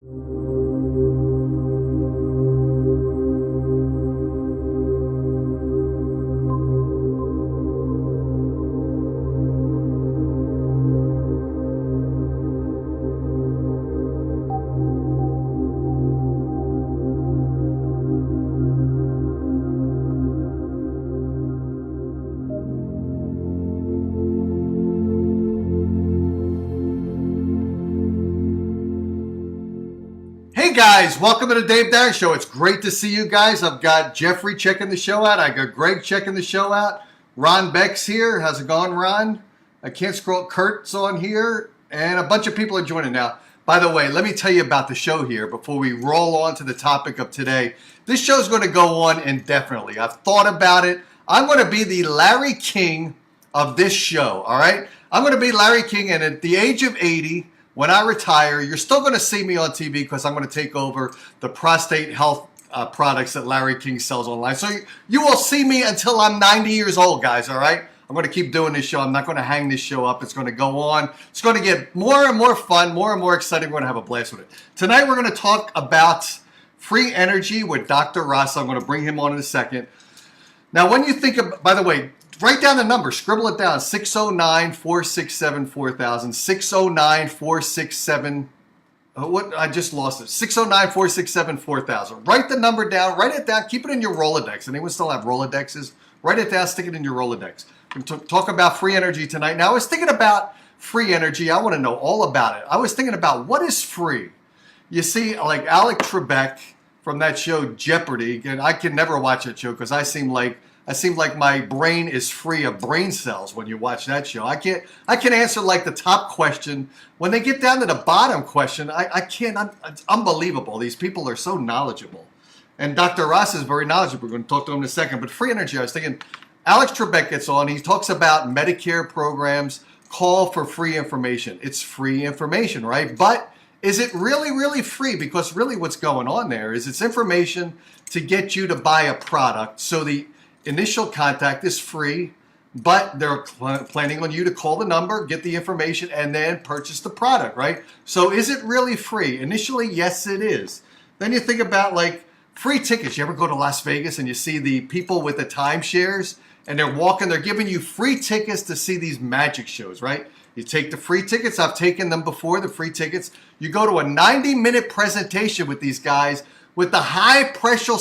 Hey guys, welcome to the Dave Darren Show. It's great to see you guys. I've got Jeffrey checking the show out. I got Greg checking the show out. Ron Beck's here. How's it going, Ron? I can't scroll. Kurt's on here. And a bunch of people are joining now. By the way, let me tell you about the show here before we roll on to the topic of today. This show is going to go on indefinitely. I've thought about it. I'm going to be the Larry King of this show, all right? I'm going to be Larry King, and at the age of 80, when I retire, you're still going to see me on TV because I'm going to take over the prostate health products that Larry King sells online. So you will see me until I'm 90 years old, guys, all right? I'm going to keep doing this show. I'm not going to hang this show up. It's going to go on. It's going to get more and more fun, more and more exciting. We're going to have a blast with it. Tonight, we're going to talk about free energy with Dr. Rasa. I'm going to bring him on in a second. Now, when you think of, by the way, write down the number. Scribble it down. 609-467-4000. 609-467. What? I just lost it. 609-467-4000. Write the number down. Write it down. Keep it in your Rolodex. Anyone still have Rolodexes? Write it down. Stick it in your Rolodex. We're going to talk about free energy tonight. Now, I was thinking about free energy. I want to know all about it. I was thinking about what is free. You see, like Alex Trebek from that show Jeopardy. And I can never watch that show because I seem like my brain is free of brain cells when you watch that show. I can answer like the top question. When they get down to the bottom question, I can't. It's unbelievable. These people are so knowledgeable. And Dr. Ross is very knowledgeable. We're going to talk to him in a second. But free energy, I was thinking, Alex Trebek gets on. He talks about Medicare programs, call for free information. It's free information, right? But is it really, really free? Because really what's going on there is it's information to get you to buy a product. So the initial contact is free, but they're planning on you to call the number, get the information, and then purchase the product, right? So is it really free? Initially, yes, it is. Then you think about like free tickets. You ever go to Las Vegas and you see the people with the timeshares and they're walking, they're giving you free tickets to see these magic shows, right? You take the free tickets. I've taken them before, the free tickets. You go to a 90-minute presentation with these guys with the high pressure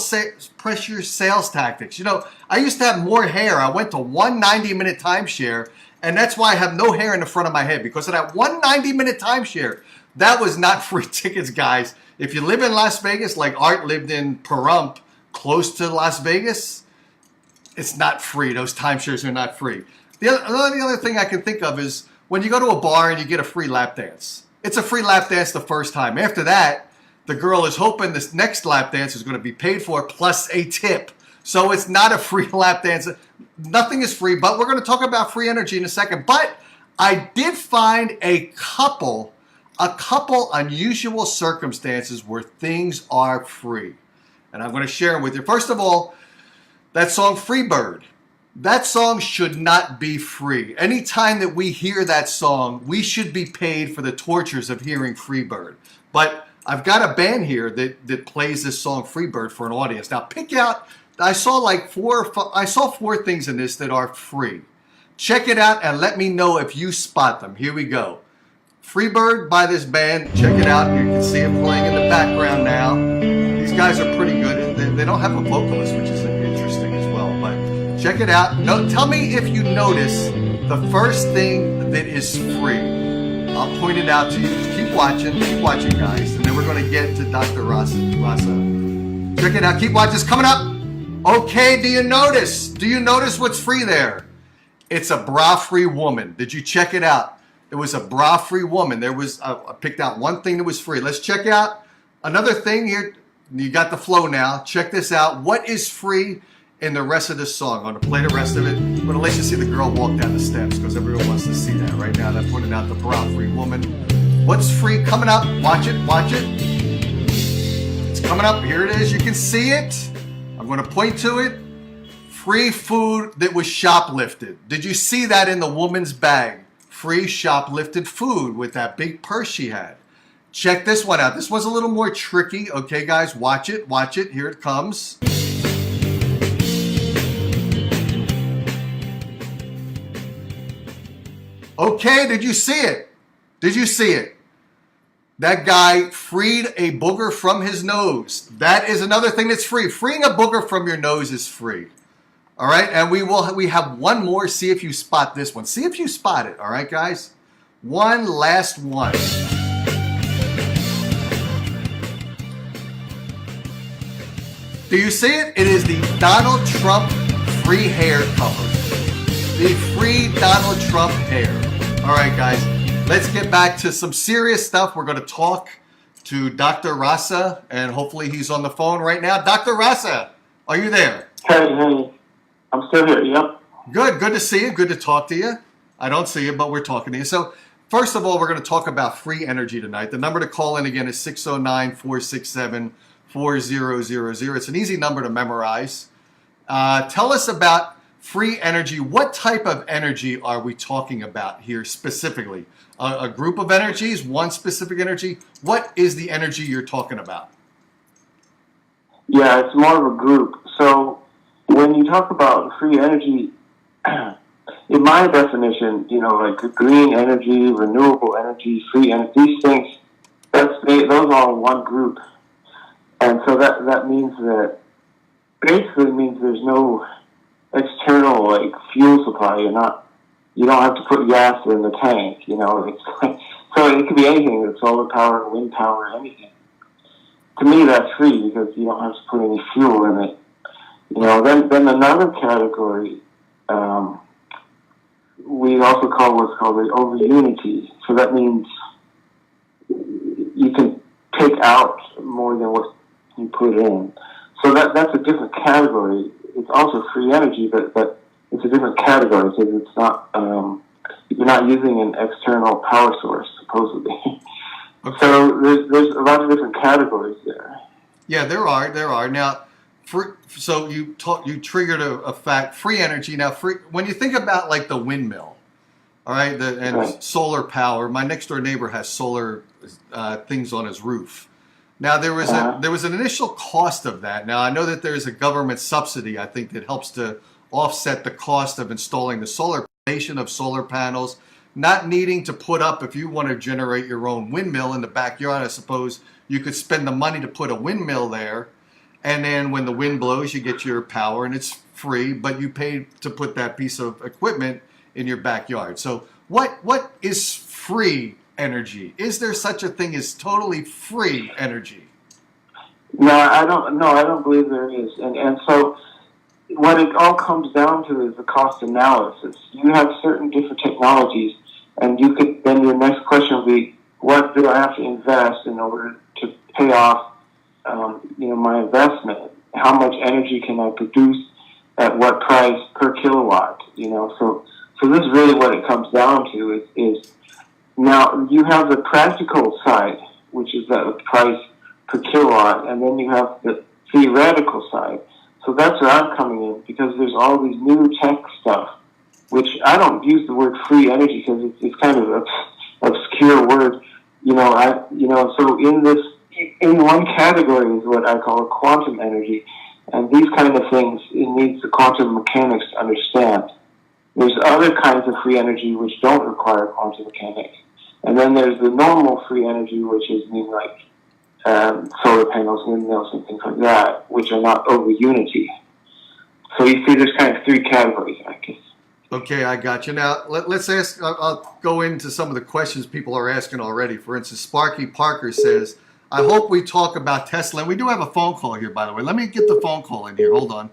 sales tactics. You know, I used to have more hair. I went to one 90-minute timeshare, and that's why I have no hair in the front of my head, because of that one 90-minute timeshare. That was not free tickets, guys. If you live in Las Vegas, like Art lived in Pahrump, close to Las Vegas, it's not free. Those timeshares are not free. The other thing I can think of is when you go to a bar and you get a free lap dance. It's a free lap dance the first time. After that, the girl is hoping this next lap dance is going to be paid for plus a tip. So it's not a free lap dance. Nothing is free, but we're going to talk about free energy in a second. But I did find a couple unusual circumstances where things are free. And I'm going to share them with you. First of all, that song Freebird. That song should not be free. Anytime that we hear that song, we should be paid for the tortures of hearing Freebird. But I've got a band here that plays this song Freebird for an audience. Now pick out, I saw four things in this that are free. Check it out and let me know if you spot them. Here we go. Freebird by this band. Check it out. You can see it playing in the background now. These guys are pretty good. They don't have a vocalist, which is interesting as well. But check it out. No, tell me if you notice the first thing that is free. I'll point it out to you. Just keep watching, guys. And then we're going to get to Dr. Rasa. Check it out. Keep watching. It's coming up. Okay, do you notice? Do you notice what's free there? It's a bra-free woman. Did you check it out? It was a bra-free woman. There was, I picked out one thing that was free. Let's check out another thing here. You got the flow now. Check this out. What is free in the rest of this song? I'm going to play the rest of it. I'm going to let you see the girl walk down the steps because everyone wants to see that right now. They're pointing out the bra-free woman. What's free coming up? Watch it. It's coming up. Here it is. You can see it. I'm going to point to it. Free food that was shoplifted. Did you see that in the woman's bag? Free shoplifted food with that big purse she had. Check this one out. This one's a little more tricky. Okay, guys, watch it. Watch it. Here it comes. Okay, did you see it? Did you see it? That guy freed a booger from his nose. That is another thing that's free. Freeing a booger from your nose is free. All right, and we have one more. See if you spot this one. See if you spot it. All right, guys. One last one. Do you see it? It is the Donald Trump free hair cover. The free Donald Trump hair. All right, guys. Let's get back to some serious stuff. We're going to talk to Dr. Rasa, and hopefully he's on the phone right now. Dr. Rasa, are you there? Hey. I'm still here, yep. Good to see you. Good to talk to you. I don't see you, but we're talking to you. So, first of all, we're going to talk about free energy tonight. The number to call in again is 609-467-4000. It's an easy number to memorize. Tell us about free energy. What type of energy are we talking about here specifically? A group of energies, one specific energy? What is the energy you're talking about? Yeah, it's more of a group. So, when you talk about free energy, in my definition, like green energy, renewable energy, free energy, these things, those are all one group. And so that means that, basically means there's no external, like, fuel supply. You don't have to put gas in the tank, so it could be anything, solar power, wind power, anything. To me, that's free because you don't have to put any fuel in it. Then another category, we also call what's called the over unity. So that means you can take out more than what you put in. So that's a different category. It's also free energy, but it's a different category because it's not you're not using an external power source supposedly. Okay. So there's a lot of different categories there. Yeah, there are now. So you triggered a fact, free energy. Now, when you think about like the windmill, all right, and solar power. My next door neighbor has solar things on his roof. Now there was an initial cost of that. Now I know that there is a government subsidy, I think, that helps to offset the cost of installing the solar panels. Not needing to put up, if you want to generate your own windmill in the backyard, I suppose you could spend the money to put a windmill there. And then when the wind blows, you get your power, and it's free, but you pay to put that piece of equipment in your backyard. So what is free energy? Is there such a thing as totally free energy? No, I don't believe there is. And so what it all comes down to is the cost analysis. You have certain different technologies, and then your next question will be, what do I have to invest in order to pay off my investment? How much energy can I produce at what price per kilowatt? So this is really what it comes down to is now you have the practical side, which is the price per kilowatt, and then you have the theoretical side. So that's where I'm coming in, because there's all these new tech stuff, which I don't use the word free energy because it's kind of an obscure word. So in one category is what I call quantum energy. And these kind of things, it needs the quantum mechanics to understand. There's other kinds of free energy which don't require quantum mechanics. And then there's the normal free energy, which is like solar panels, windmills, and things like that, which are not over unity. So you see there's kind of three categories, I guess. Okay, I got you. Now, let's ask, I'll go into some of the questions people are asking already. For instance, Sparky Parker says, I hope we talk about Tesla. And we do have a phone call here, by the way. Let me get the phone call in here. Hold on.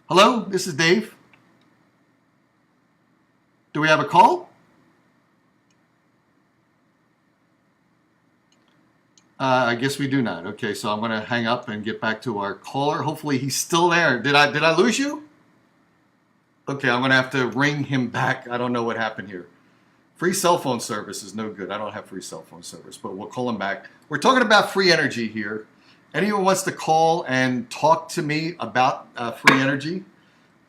Hello, this is Dave. Do we have a call? I guess we do not. Okay, so I'm going to hang up and get back to our caller. Hopefully he's still there. Did I lose you? Okay, I'm going to have to ring him back. I don't know what happened here. Free cell phone service is no good. I don't have free cell phone service, but we'll call him back. We're talking about free energy here. Anyone wants to call and talk to me about free energy?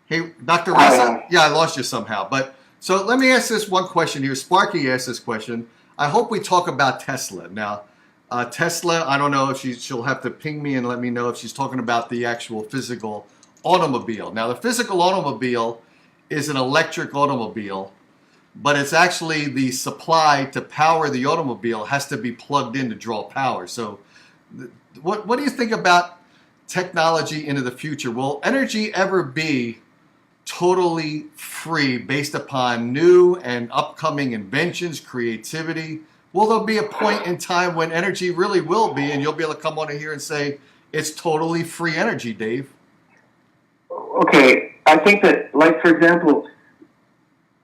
Hey, Dr. Rasa? Yeah, I lost you somehow. But so let me ask this one question here. Sparky asked this question. I hope we talk about Tesla. Now, Tesla, I don't know if she'll have to ping me and let me know if she's talking about the actual physical automobile. Now, the physical automobile is an electric automobile, but it's actually the supply to power the automobile has to be plugged in to draw power. So, what do you think about technology into the future? Will energy ever be totally free based upon new and upcoming inventions, creativity? Will there be a point in time when energy really will be, and you'll be able to come on here and say it's totally free energy, Dave? Okay, I think that, like, for example,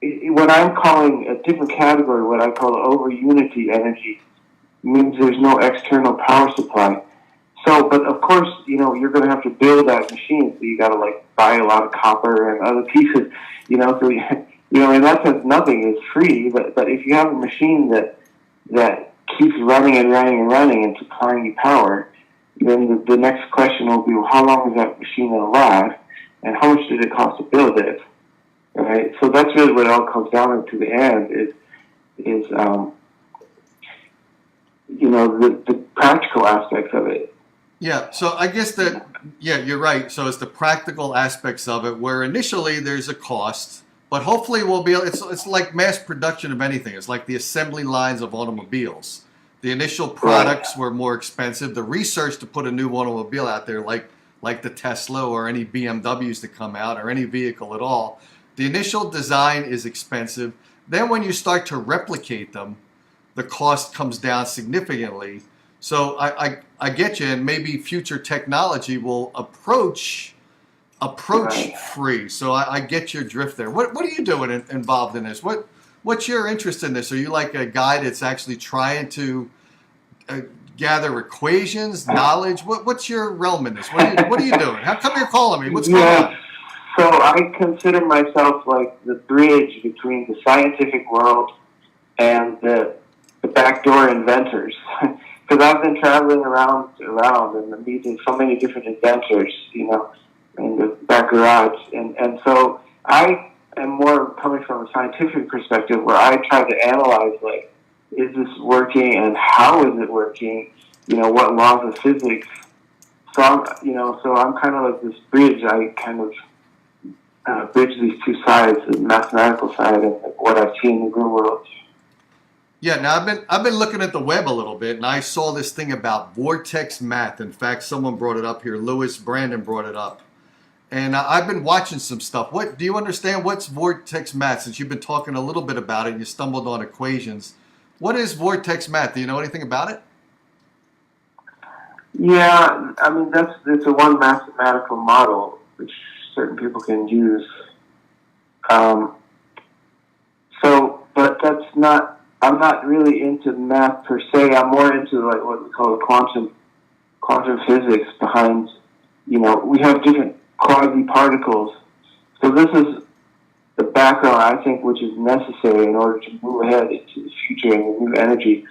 what I'm calling a different category, what I call over unity energy, means there's no external power supply. So, but of course, you're going to have to build that machine. So you got to like buy a lot of copper and other pieces. So in that sense, nothing is free. But if you have a machine that keeps running and running and running and supplying you power, then the next question will be, well, how long is that machine going to last, and how much did it cost to build it? Right. So that's really what it all comes down to. The end is the practical aspects of it. Yeah, so I guess that, yeah, you're right. So it's the practical aspects of it where initially there's a cost, but hopefully we'll be, it's like mass production of anything. It's like the assembly lines of automobiles. The initial products were more expensive. The research to put a new automobile out there, like the Tesla or any BMWs that come out or any vehicle at all, the initial design is expensive. Then when you start to replicate them, the cost comes down significantly. So I get you, and maybe future technology will approach free. So I get your drift there. What are you doing involved in this? What's your interest in this? Are you like a guy that's actually trying to gather equations, knowledge? What's your realm in this? What are you doing? How come you're calling me? What's going on? So I consider myself like the bridge between the scientific world and the backdoor inventors. Because I've been traveling around and meeting so many different inventors, in the back garage. And so I am more coming from a scientific perspective where I try to analyze, like, is this working and how is it working? What laws of physics? So I'm kind of like this bridge. I kind of bridge these two sides, the mathematical side and what I see in the real world. Yeah, now I've been looking at the web a little bit, and I saw this thing about vortex math. In fact, someone brought it up here. Lewis Brandon brought it up, and I've been watching some stuff. What do you understand? What's vortex math? Since you've been talking a little bit about it, and you stumbled on equations. What is vortex math? Do you know anything about it? Yeah, I mean it's a one mathematical model which certain people can use. But that's not. I'm not really into math per se. I'm more into like what we call quantum physics behind, we have different quasi-particles. So this is the background, I think, which is necessary in order to move ahead into the future and new energy.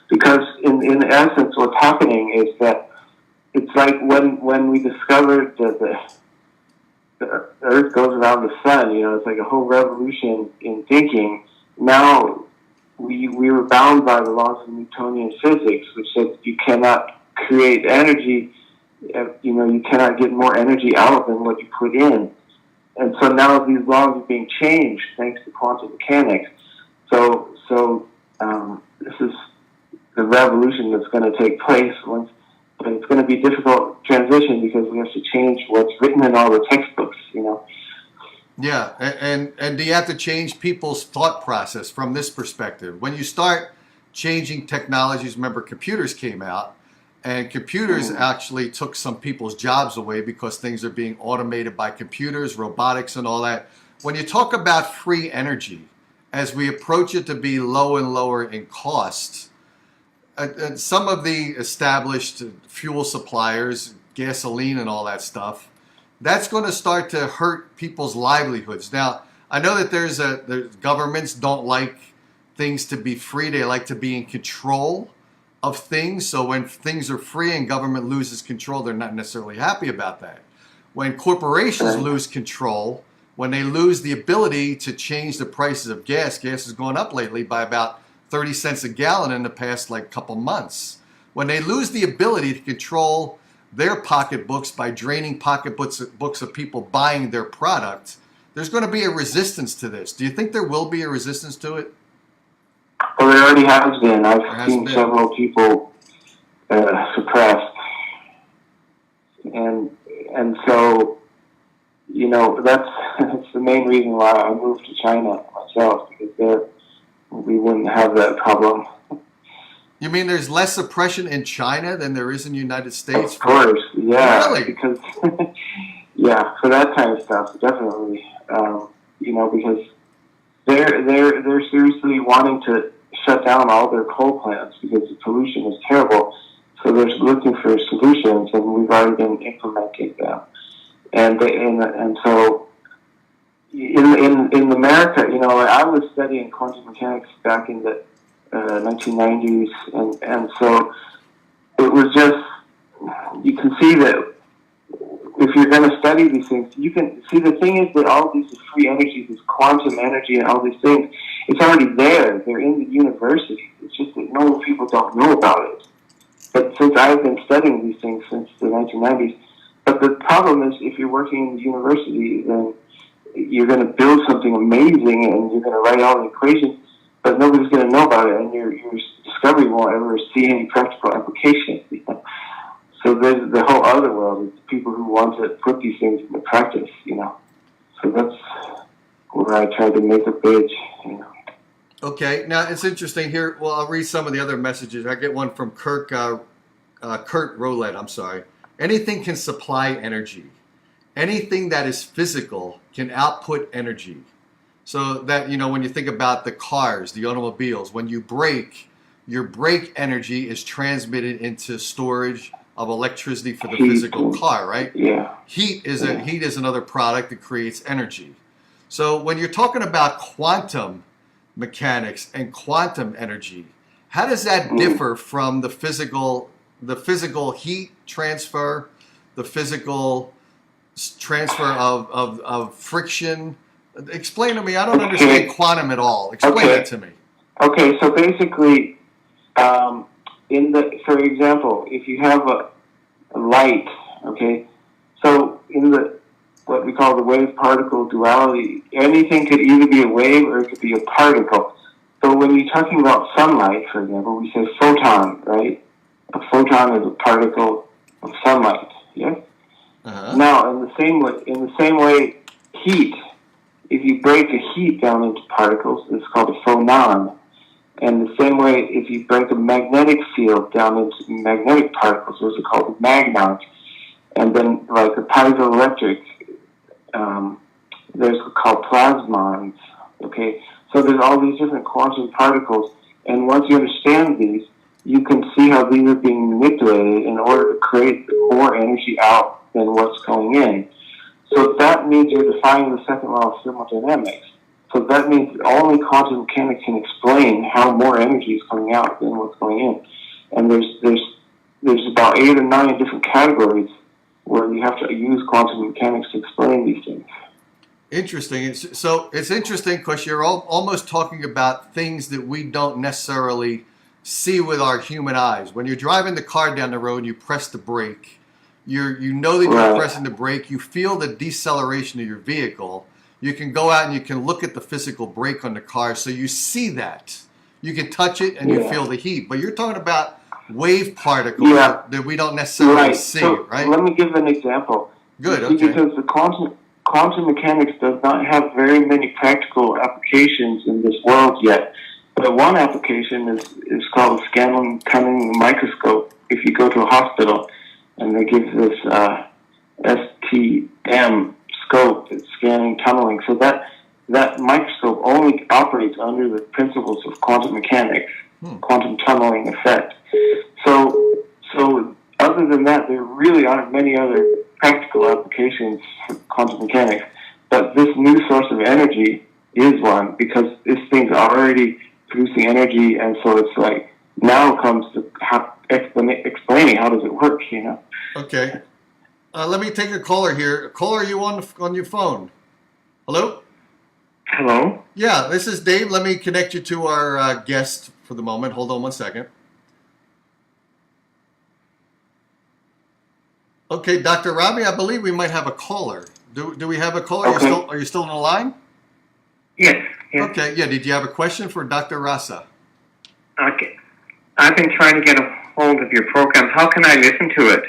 Because in essence, what's happening is that it's like when we discovered that the Earth goes around the sun, it's like a whole revolution in thinking. Now, we were bound by the laws of Newtonian physics, which said you cannot create energy, you cannot get more energy out than what you put in. And so now these laws are being changed thanks to quantum mechanics. So this is the revolution that's going to take place once, but it's going to be a difficult transition because we have to change what's written in all the textbooks, Yeah, and do you have to change people's thought process from this perspective? When you start changing technologies, remember computers came out, and computers actually took some people's jobs away because things are being automated by computers, robotics, and all that. When you talk about free energy, as we approach it to be low and lower in cost, some of the established fuel suppliers, gasoline and all that stuff, that's going to start to hurt people's livelihoods. Now, I know that there's governments don't like things to be free. They like to be in control of things. So when things are free and government loses control, they're not necessarily happy about that. When corporations lose control, when they lose the ability to change the prices of gas has gone up lately by about 30 cents a gallon in the past like couple months. When they lose the ability to control their pocketbooks by draining pocketbooks of people buying their product, there's going to be a resistance to this. Do you think there will be a resistance to it? Well, there already has been. I've seen several people suppressed, and so, you know, that's the main reason why I moved to China myself, because there we wouldn't have that problem. You mean there's less suppression in China than there is in the United States? Of course, yeah. Really? Because, yeah, for that kind of stuff, definitely. You know, because they're seriously wanting to shut down all their coal plants because the pollution is terrible. So they're looking for solutions, and we've already been implementing them. And so in America, you know, I was studying quantum mechanics back in the 1990s, and so it was just, you can see that if you're going to study these things, you can see the thing is that all these free energies, this quantum energy and all these things, it's already there. They're in the university. It's just that normal people don't know about it. But since I've been studying these things since the 1990s, but the problem is if you're working in the university, then you're going to build something amazing and you're going to write all the equations, but nobody's going to know about it, and your discovery won't ever see any practical application. You know? So there's the whole other world, it's people who want to put these things into practice, you know. So that's where I try to make a bridge, you know. Okay, now it's interesting here. Well, I'll read some of the other messages. I get one from Kurt Rowlett, I'm sorry. Anything can supply energy. Anything that is physical can output energy. So that, you know, when you think about the cars, the automobiles, when you brake, your brake energy is transmitted into storage of electricity for the physical car, right? Yeah. Heat is another product that creates energy. So when you're talking about quantum mechanics and quantum energy, how does that differ from the physical heat transfer, the physical transfer of friction? Explain to me. I don't understand quantum at all. Explain it to me. Okay, so basically, for example, if you have a light, okay, so in what we call the wave-particle duality, anything could either be a wave or it could be a particle. So when you're talking about sunlight, for example, we say photon, right? A photon is a particle of sunlight, yes? Uh-huh. Now, in the same way, heat, if you break the heat down into particles, it's called a phonon. And the same way, if you break a magnetic field down into magnetic particles, those are called magnons. And then, like a piezoelectric, there's called plasmons. Okay, so there's all these different quantum particles, and once you understand these, you can see how these are being manipulated in order to create more energy out than what's going in. So that means you're defying the second law of thermodynamics. So that means only quantum mechanics can explain how more energy is coming out than what's going in. And there's about 8 or 9 different categories where you have to use quantum mechanics to explain these things. Interesting. So it's interesting because you're almost talking about things that we don't necessarily see with our human eyes. When you're driving the car down the road and you press the brake, you know that you're pressing the brake. You feel the deceleration of your vehicle. You can go out and you can look at the physical brake on the car, so you see that. You can touch it and you feel the heat. But you're talking about wave particles that we don't necessarily see, so right? Let me give an example. Good, okay. Because the quantum mechanics does not have very many practical applications in this world yet. But one application is called a scanning tunneling microscope. If you go to a hospital and they give this STM scope, it's scanning tunneling. So that microscope only operates under the principles of quantum mechanics, quantum tunneling effect. So other than that, there really aren't many other practical applications for quantum mechanics. But this new source of energy is one, because this thing's already producing energy, and so it's like now comes to explaining how does it work, you know? Okay. Let me take a caller here. Caller, are you on your phone? Hello? Hello? Yeah, this is Dave. Let me connect you to our guest for the moment. Hold on one second. Okay, Dr. Robbie, I believe we might have a caller. Do we have a caller? Okay. Are you still on the line? Yes. Yes. Okay, yeah. Did you have a question for Dr. Rasa? Okay. I've been trying to get a hold of your program. How can I listen to it?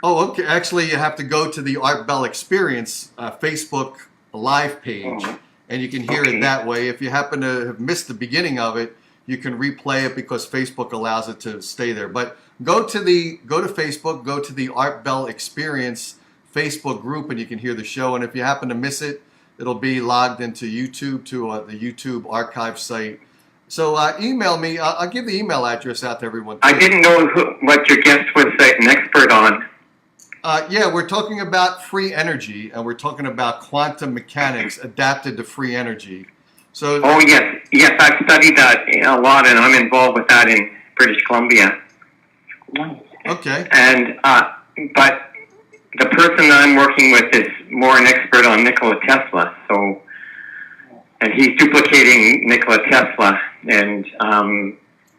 Oh, okay. Actually, you have to go to the Art Bell Experience Facebook live page, and you can hear it that way. If you happen to have missed the beginning of it, you can replay it because Facebook allows it to stay there. But go to Facebook, go to the Art Bell Experience Facebook group, and you can hear the show. And if you happen to miss it, it'll be logged into YouTube to the YouTube archive site. So email me. I'll give the email address out to everyone, too. I didn't know what your guest was an expert on. Yeah, we're talking about free energy, and we're talking about quantum mechanics adapted to free energy. So, Oh, yes. Yes, I've studied that a lot, and I'm involved with that in British Columbia. okay, And but the person I'm working with is more an expert on Nikola Tesla. So, and he's duplicating Nikola Tesla, and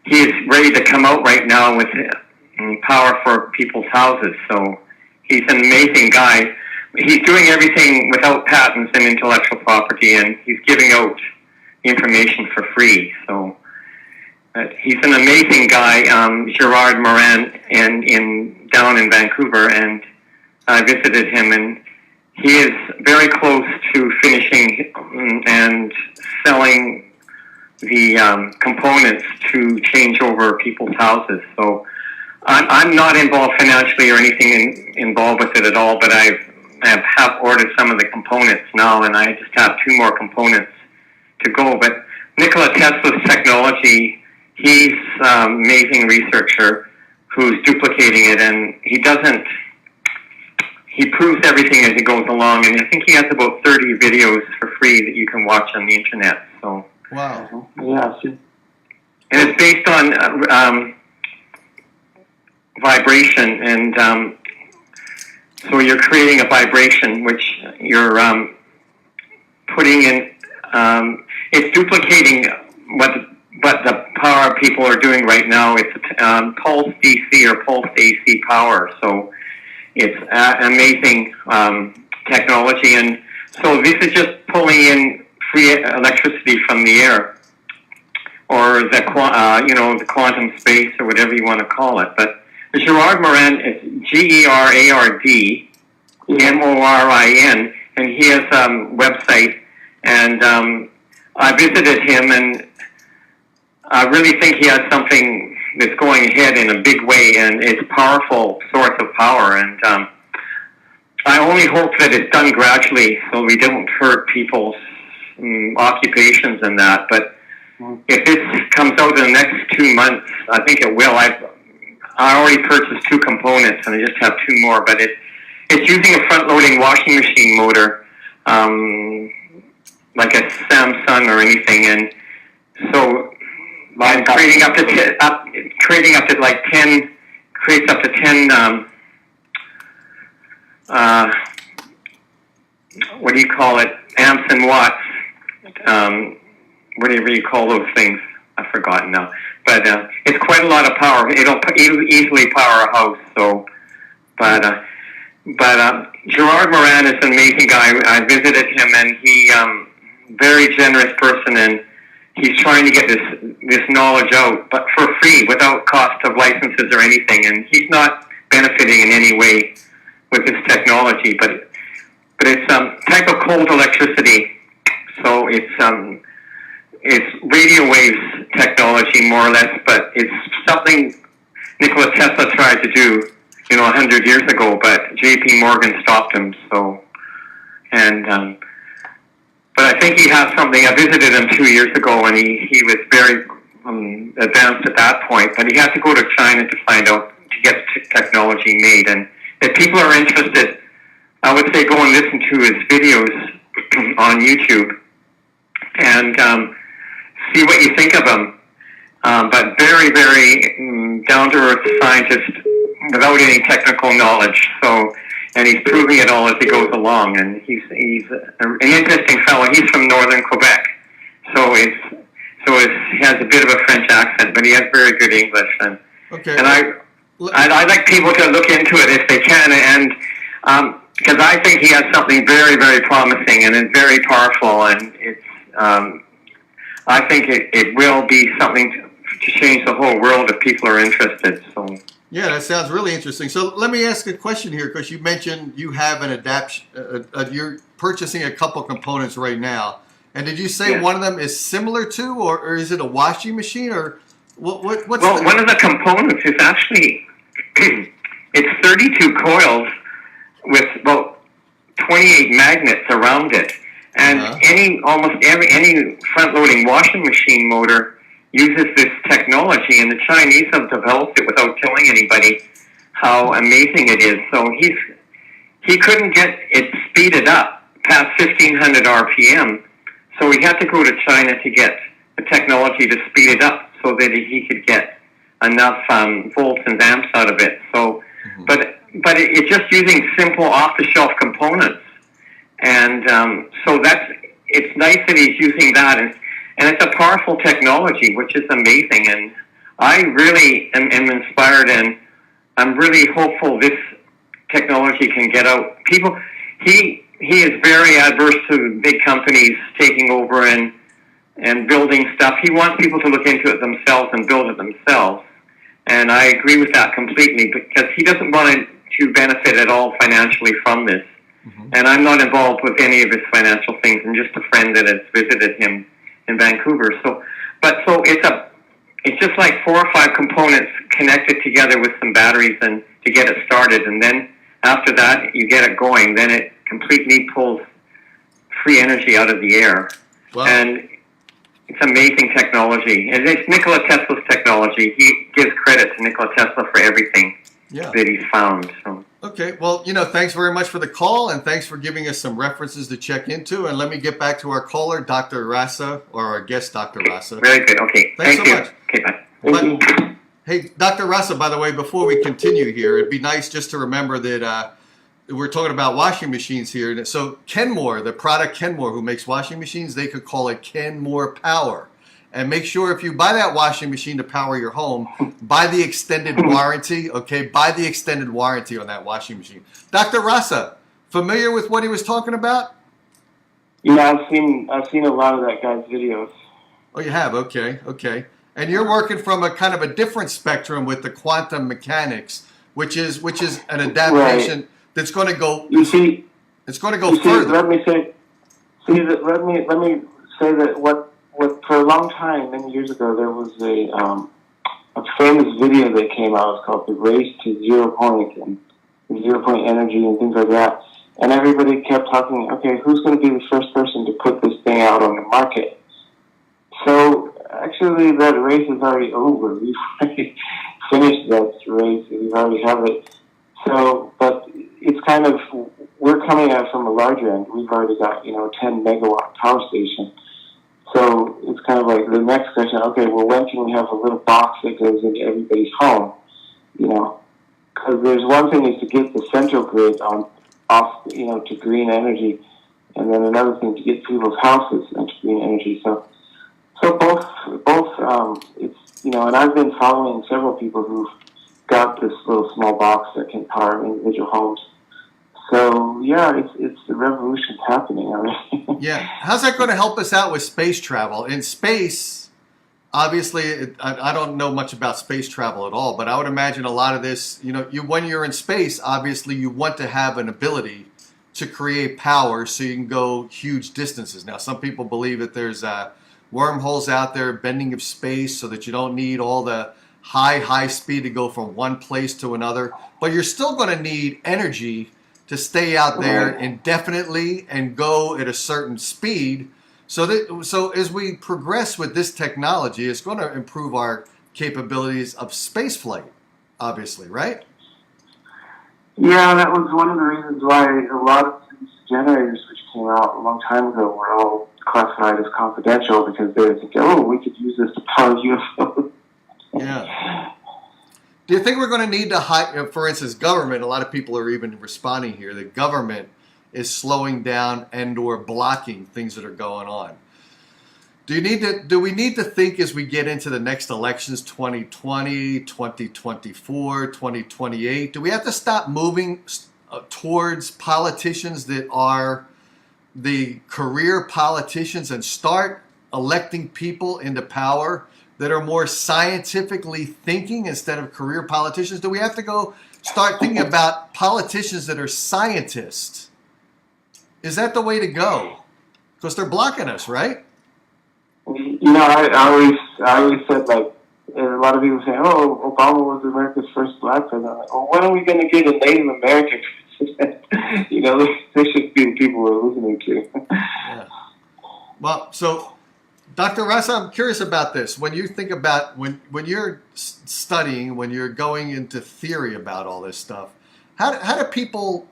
he is ready to come out right now with power for people's houses. So, he's an amazing guy. He's doing everything without patents and intellectual property, and he's giving out information for free. So. He's an amazing guy, Gerard Morin, down in Vancouver, and I visited him, and he is very close to finishing and selling the components to change over people's houses. So I'm not involved financially or anything involved with it at all, but I have ordered some of the components now, and I just have 2 more components to go. But Nikola Tesla's technology, he's an amazing researcher who's duplicating it, and he proves everything as he goes along, and I think he has about 30 videos for free that you can watch on the internet. So, wow. Yeah. See. and it's based on vibration, and so you're creating a vibration which you're putting in. It's duplicating what the power people are doing right now. It's pulse DC or pulse AC power. So it's amazing technology, and so this is just pulling in free electricity from the air, or the quantum space, or whatever you want to call it. But Gerard Morin is GERARD MORIN, and he has a website, and I visited him, and I really think he has something that's going ahead in a big way, and it's a powerful source of power. And I only hope that it's done gradually so we don't hurt people's occupations and that. But if this comes out in the next 2 months, I think it will. I already purchased 2 components, and I just have 2 more. But it's using a front-loading washing machine motor, like a Samsung or anything, and so. I'm creating up to 10, creates up to 10, what do you call it, amps and watts, whatever you call those things, I've forgotten now, but it's quite a lot of power. It'll easily power a house. So, but Gerard Morin is an amazing guy. I visited him, and he very generous person, and he's trying to get this knowledge out, but for free, without cost of licenses or anything. And he's not benefiting in any way with this technology, but it's type of cold electricity. So it's radio waves technology, more or less, but it's something Nikola Tesla tried to do, 100 years ago, but J.P. Morgan stopped him. So, and but I think he has something. I visited him 2 years ago, and he was very advanced at that point. But he had to go to China to find out, to get technology made. And if people are interested, I would say go and listen to his videos on YouTube and see what you think of him. But very, very down-to-earth scientist without any technical knowledge. So and he's proving it all as he goes along. And he's an interesting fellow. He's from northern Quebec, so he has a bit of a French accent, but he has very good English. And Okay. and I'd like people to look into it if they can, and because I think he has something very, very promising and it's very powerful, and it's I think it will be something to change the whole world if people are interested. So. Yeah, that sounds really interesting. So let me ask a question here, because you mentioned you have an adaptation. You're purchasing a couple components right now, and did you say Yes. one of them is similar to, or is it a washing machine, or what's? Well, one of the components is actually it's 32 coils with about 28 magnets around it, and almost any front-loading washing machine motor uses this technology, and the Chinese have developed it without telling anybody how amazing it is. So he couldn't get it speeded up past 1500 RPM, so he had to go to China to get the technology to speed it up so that he could get enough volts and amps out of it. So, but it's just using simple off-the-shelf components, and so it's nice that he's using that, and it's a powerful technology, which is amazing. And I really am inspired, and I'm really hopeful this technology can get out. People, he is very adverse to big companies taking over and building stuff. He wants people to look into it themselves and build it themselves. And I agree with that completely, because he doesn't want to benefit at all financially from this. And I'm not involved with any of his financial things. I'm just a friend that has visited him in Vancouver. So it's just like 4 or 5 components connected together with some batteries and to get it started. And then after that, you get it going. Then it completely pulls free energy out of the air. Wow. And it's amazing technology. And it's Nikola Tesla's technology. He gives credit to Nikola Tesla for everything that he's found. So. Okay, well, thanks very much for the call, and thanks for giving us some references to check into. And let me get back to our caller, Dr. Rasa, or our guest, Dr. Rasa. Very good. Okay. Thanks Thank so you. much. Okay, bye. But, hey, Dr. Rasa, by the way, before we continue here, it'd be nice just to remember that we're talking about washing machines here. So Kenmore, the product Kenmore, who makes washing machines, they could call it Kenmore Power. And make sure if you buy that washing machine to power your home, buy the extended warranty, okay? Buy the extended warranty on that washing machine. Dr. Rasa, familiar with what he was talking about? Yeah, I've seen a lot of that guy's videos. Oh, you have? Okay. And you're working from a kind of a different spectrum with the quantum mechanics, which is an adaptation that's going to go. You see, it's going to go further. Let me say that what for a long time, many years ago, there was a famous video that came out. It's called "The Race to 0 Point" and 0 point energy and things like that. And everybody kept talking, okay, who's going to be the first person to put this thing out on the market? So actually, that race is already over. We've already finished that race. We already have it. So, but it's kind of, we're coming at it from a larger end. We've already got, 10 megawatt power station. So it's kind of like the next question, okay, well, when can we have a little box that goes into everybody's home? Because there's one thing is to get the central grid off, to green energy, and then another thing to get people's houses into green energy. So both, it's, and I've been following several people who've got this little small box that can power individual homes. So yeah, it's the revolution's happening already. Yeah, how's that going to help us out with space travel? In space, obviously, I don't know much about space travel at all, but I would imagine a lot of this, when you're in space, obviously you want to have an ability to create power so you can go huge distances. Now, some people believe that there's wormholes out there, bending of space, so that you don't need all the high speed to go from one place to another, but you're still going to need energy to stay out there indefinitely and go at a certain speed. So as we progress with this technology, it's going to improve our capabilities of space flight, obviously, right? Yeah, that was one of the reasons why a lot of these generators which came out a long time ago were all classified as confidential, because they were thinking, we could use this to power UFOs. Yeah. Do you think we're going to need to hire, for instance, government? A lot of people are even responding here. The government is slowing down and/or blocking things that are going on. Do we need to think as we get into the next elections, 2020, 2024, 2028, do we have to stop moving towards politicians that are the career politicians and start electing people into power that are more scientifically thinking instead of career politicians? Do we have to start thinking about politicians that are scientists? Is that the way to go? Because they're blocking us, right? I always said, like, a lot of people say, oh, Obama was America's first black president. Like, well, when are we going to get a Native American president? There should be people we're listening to. Yeah. Well, so, Dr. Rasa, I'm curious about this. When you think about, when you're studying, when you're going into theory about all this stuff, how do people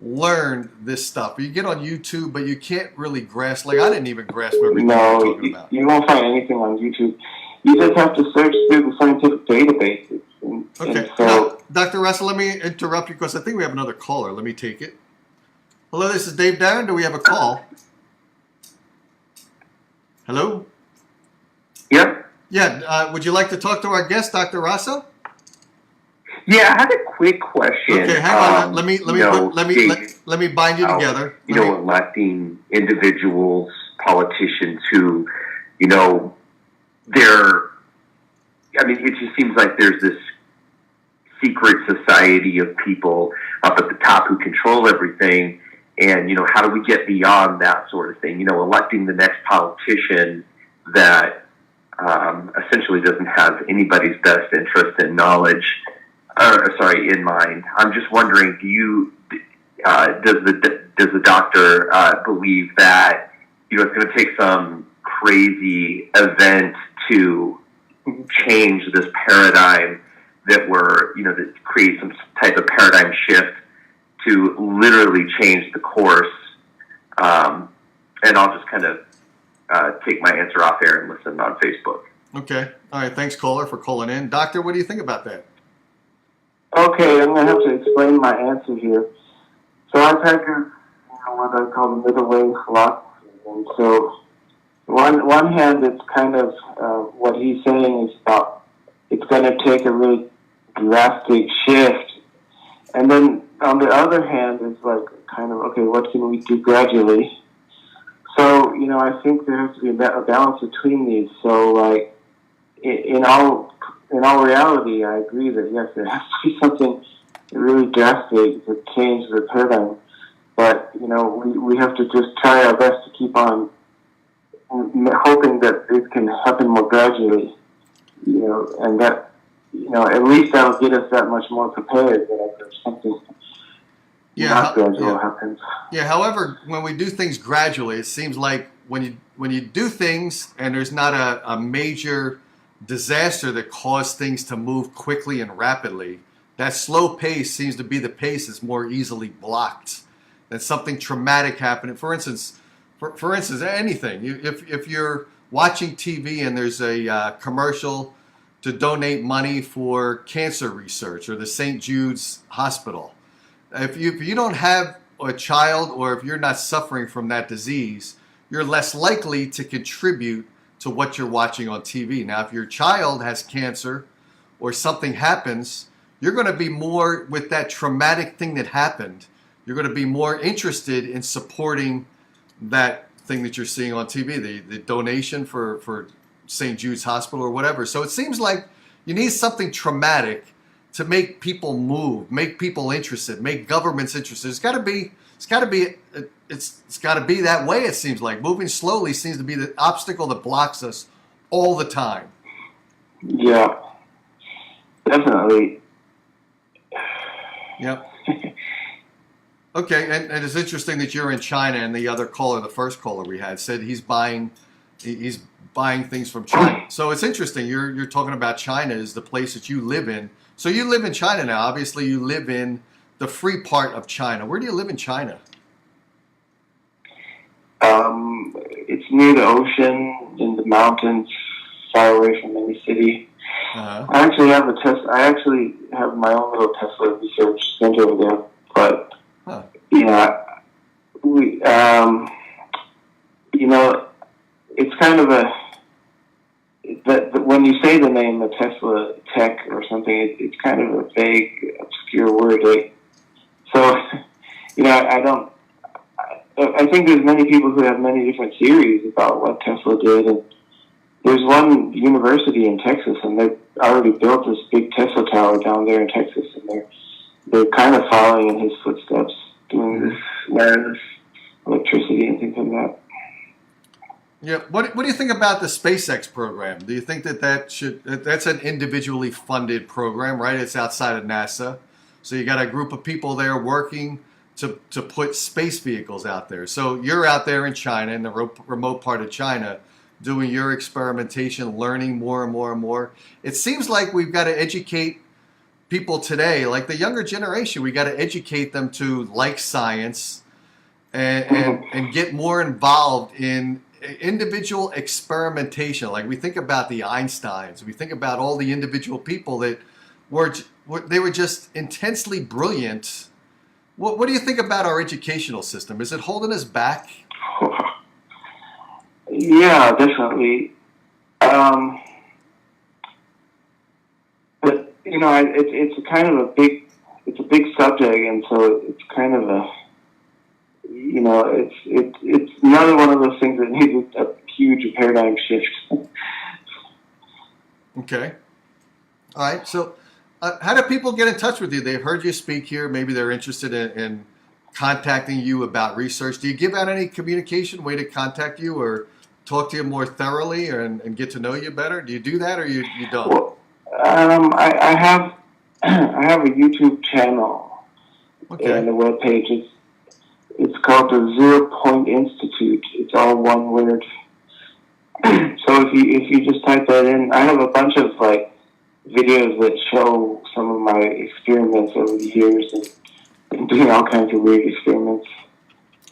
learn this stuff? You get on YouTube, but you can't really grasp. Like, I didn't even grasp everything you're talking about. You won't find anything on YouTube. You just have to search through the scientific databases. Okay. Now, Dr. Russell, let me interrupt you because I think we have another caller. Let me take it. Hello, this is Dave Darren. Do we have a call? Hello? Yep. Yeah. Would you like to talk to our guest, Dr. Russell? Yeah, I had a quick question. Okay, hang on. Let me bind you together. Electing individuals, politicians who, it just seems like there's this secret society of people up at the top who control everything. And, how do we get beyond that sort of thing? Electing the next politician that essentially doesn't have anybody's best interest and knowledge, in mind. I'm just wondering, does the doctor believe that, it's going to take some crazy event to change this paradigm that that creates some type of paradigm shift to literally change the course? And I'll just kind of take my answer off air and listen on Facebook. Okay. All right. Thanks, caller, for calling in. Doctor, what do you think about that? Okay, I'm going to have to explain my answer here. So I've had what I call the middle way philosophy. And so one hand, it's kind of what he's saying is about it's going to take a really drastic shift. And then on the other hand, it's like kind of, okay, what can we do gradually? So, I think there has to be a balance between these. So, like, in all reality, I agree that, yes, there has to be something really drastic to change the paradigm. But, we have to just try our best to keep on hoping that it can happen more gradually, and that, at least that'll get us that much more prepared that if something not gradual happens. Yeah, however, when we do things gradually, it seems like when you do things and there's not a major disaster that caused things to move quickly and rapidly, that slow pace seems to be the pace that's more easily blocked than something traumatic happening. For instance, anything. If you're watching TV and there's a commercial to donate money for cancer research or the St. Jude's Hospital, if you don't have a child or if you're not suffering from that disease, you're less likely to contribute to what you're watching on TV. Now, if your child has cancer or something happens, you're going to be more with that traumatic thing that happened. You're going to be more interested in supporting that thing that you're seeing on TV, the donation for St. Jude's Hospital or whatever. So it seems like you need something traumatic to make people move, make people interested, make governments interested. It's got to be that way. It seems like moving slowly seems to be the obstacle that blocks us all the time. Yeah, definitely. Yep. Okay, and it's interesting that you're in China, and the other caller, the first caller we had, said he's buying things from China. So it's interesting. You're talking about China is the place that you live in. So you live in China now. Obviously, you live in the free part of China. Where do you live in China? It's near the ocean, in the mountains, far away from any city. Uh-huh. I actually have a Tesla. I actually have my own little Tesla research center over there. But Huh. yeah, we it's kind of a that when you say the name the Tesla Tech or something, it's kind of a vague, obscure word. Like, so I don't. I think there's many people who have many different theories about what Tesla did, and there's one university in Texas, and they already built this big Tesla tower down there in Texas, and they're kind of following in his footsteps, doing this wireless electricity and things like that. Yeah. What do you think about the SpaceX program? Do you think that's an individually funded program, right? It's outside of NASA, so you got a group of people there working to put space vehicles out there. So you're out there in China, in the remote part of China, doing your experimentation, learning more and more and more. It seems like we've got to educate people today, like the younger generation. We got to educate them to like science and get more involved in individual experimentation. Like we think about the Einsteins, we think about all the individual people that were just intensely brilliant. What do you think about our educational system? Is it holding us back? Yeah, definitely. But it's a kind of a big subject, and so it's kind of a it's another one of those things that needs a huge paradigm shift. Okay. All right. So, how do people get in touch with you? They've heard you speak here. Maybe they're interested in contacting you about research. Do you give out any communication way to contact you or talk to you more thoroughly and get to know you better? Do you do that or you don't? Well, I have a YouTube channel and a web page. It's called the 0 Point Institute. It's all one word. So if you just type that in, I have a bunch of videos that show some of my experiments over the years and doing all kinds of weird experiments.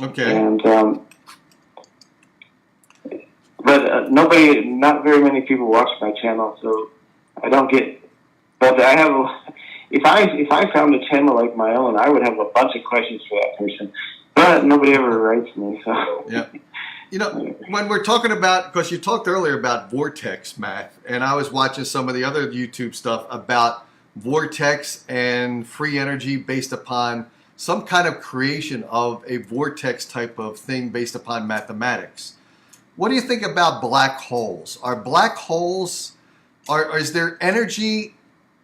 Okay. And not very many people watch my channel, so I don't get. But I have. If I found a channel like my own, I would have a bunch of questions for that person. But nobody ever writes me, so. Yeah. When we're talking about, because you talked earlier about vortex math, and I was watching some of the other YouTube stuff about vortex and free energy based upon some kind of creation of a vortex type of thing based upon mathematics. What do you think about black holes? Are black holes, is there energy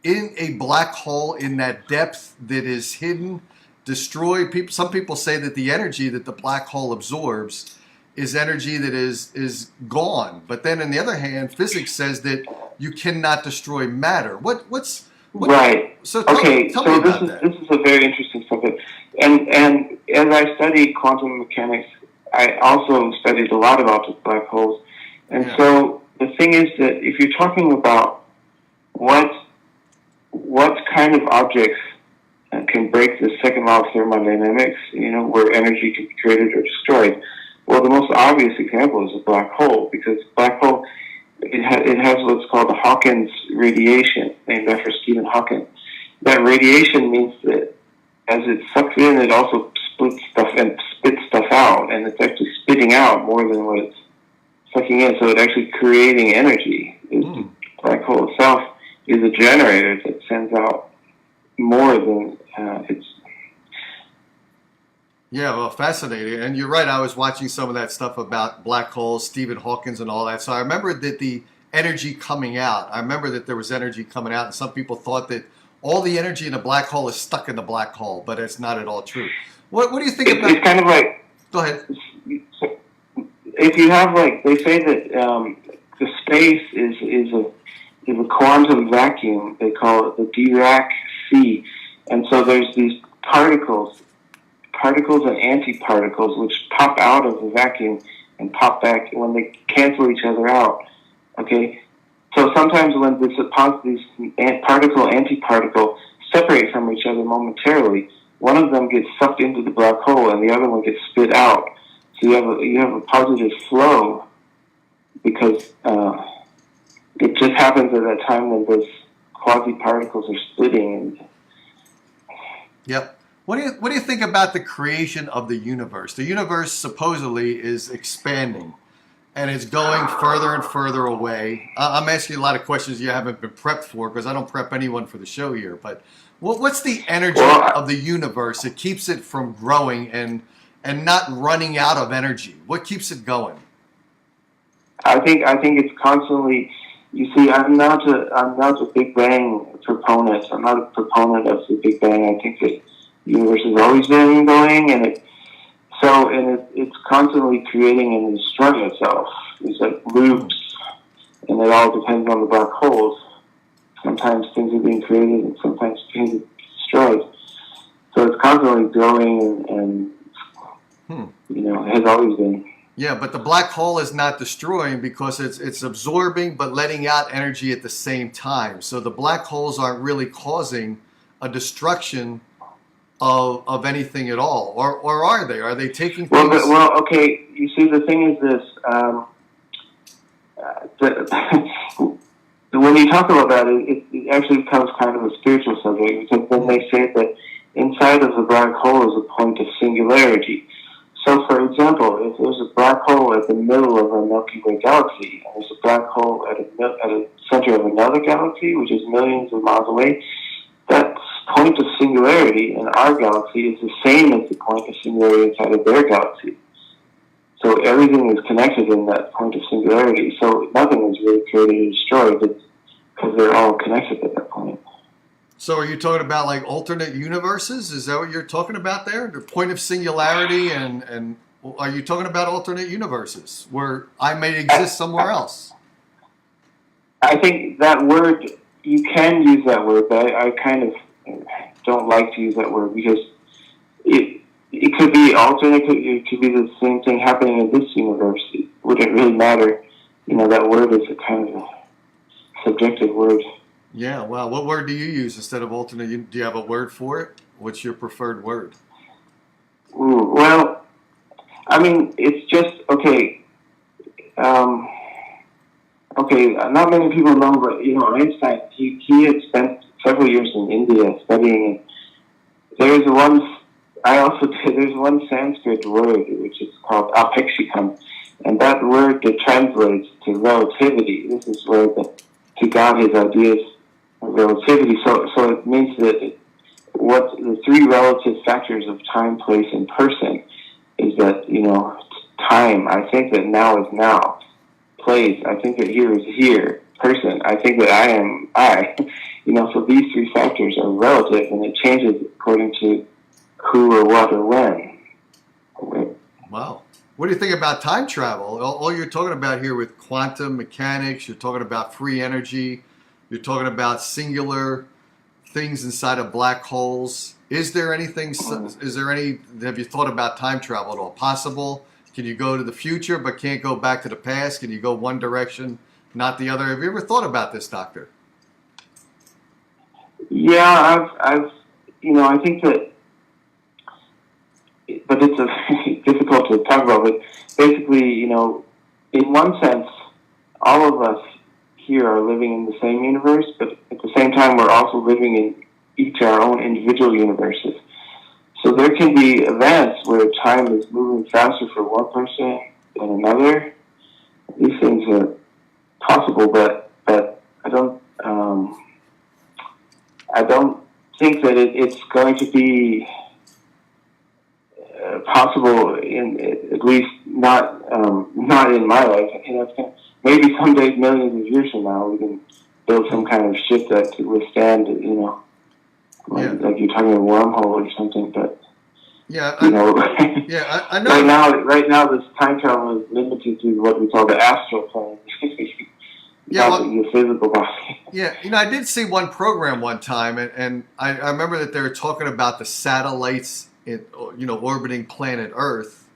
in a black hole in that depth that is hidden, destroyed? Some people say that the energy that the black hole absorbs is energy that is gone. But then on the other hand, physics says that you cannot destroy matter. What's right. So tell me about that. This is a very interesting subject. And as I studied quantum mechanics, I also studied a lot about the black holes. And so the thing is that if you're talking about what kind of objects can break the second law of thermodynamics, where energy can be created or destroyed. Well, the most obvious example is a black hole, because black hole, it has what's called the Hawkins radiation, named after Stephen Hawking. That radiation means that as it sucks in, it also splits stuff and spits stuff out, and it's actually spitting out more than what it's sucking in, so it's actually creating energy. The black hole itself is a generator that sends out more than it's. Yeah, well, fascinating. And you're right, I was watching some of that stuff about black holes, Stephen Hawking and all that. So I remember that the energy coming out, I remember that there was energy coming out, and some people thought that all the energy in a black hole is stuck in the black hole, but it's not at all true. What do you think about... It's kind of like... Go ahead. If you have, they say that the space is a quantum vacuum. They call it the Dirac sea. And so there's these particles and antiparticles, which pop out of the vacuum and pop back when they cancel each other out. Okay, so sometimes when these particle-antiparticle separate from each other momentarily, one of them gets sucked into the black hole and the other one gets spit out. So you have a positive flow because it just happens at that time when those quasi-particles are splitting. And Yep. What do you think about the creation of the universe? The universe supposedly is expanding, and it's going further and further away. I'm asking you a lot of questions you haven't been prepped for because I don't prep anyone for the show here. But what's the energy of the universe that keeps it from growing and not running out of energy? What keeps it going? I think it's constantly. You see, I'm not a Big Bang proponent. I'm not a proponent of the Big Bang. I think that the universe has always been going, and it's constantly creating and destroying itself. It's like loops, and it all depends on the black holes. Sometimes things are being created, and sometimes things are destroyed. So it's constantly growing, and it has always been. Yeah, but the black hole is not destroying because it's absorbing but letting out energy at the same time. So the black holes aren't really causing a destruction of anything at all, or are they? Are they taking things? Well, okay. You see, the thing is this: when you talk about that, it actually becomes kind of a spiritual subject because then they say that inside of the black hole is a point of singularity. So, for example, if there's a black hole at the middle of a Milky Way galaxy, and there's a black hole at a center of another galaxy, which is millions of miles away, that point of singularity in our galaxy is the same as the point of singularity inside of their galaxy. So everything is connected in that point of singularity. So nothing is really created or destroyed because they're all connected at that point. So are you talking about like alternate universes? Is that what you're talking about there? The point of singularity and are you talking about alternate universes where I may exist somewhere else? I think that word, you can use that word, but I kind of don't like to use that word because it could be alternate, it could be the same thing happening in this universe. It wouldn't really matter. That word is a kind of a subjective word. Yeah, well, what word do you use instead of alternate? Do you have a word for it? What's your preferred word? Ooh, well, I mean, it's just, okay. Not many people know, but, Einstein, he had spent several years in India studying, and there's one Sanskrit word, which is called apekshikam, and that word that translates to relativity. This is where he got his ideas of relativity. So it means that what the three relative factors of time, place, and person is that, time, I think that now is now. Place, I think that here is here. Person, I think that I am I. So these three factors are relative, and it changes according to who or what or when. Wow. What do you think about time travel? All you're talking about here with quantum mechanics, you're talking about free energy, you're talking about singular things inside of black holes. Have you thought about time travel at all? Possible? Can you go to the future but can't go back to the past? Can you go one direction, not the other? Have you ever thought about this, Doctor? Yeah, I think that, but it's difficult to talk about. But basically, in one sense, all of us here are living in the same universe, but at the same time, we're also living in each our own individual universes. So there can be events where time is moving faster for one person than another. These things are possible, but I don't think that it's going to be possible at least not in my life. Maybe someday, millions of years from now, we can build some kind of ship that could withstand, like you're talking a wormhole or something. But I know. Right now, this time travel is limited to what we call the astral plane. Your physical body. Yeah, I did see one program one time, and I remember that they were talking about the satellites, orbiting planet Earth,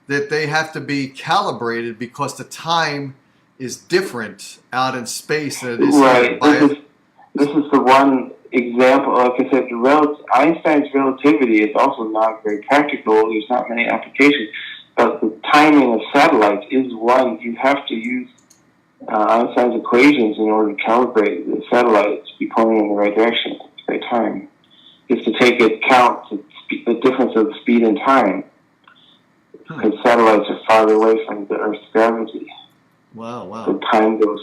that they have to be calibrated because the time is different out in space than it is right. This is the one example. Like I said, Einstein's relativity is also not very practical. There's not many applications, but the timing of satellites is one. You have to use Einstein's equations in order to calibrate the satellite to be pointing in the right direction at the right time. Is to take account the difference of speed and time, because satellites are farther away from the Earth's gravity. Wow. So time goes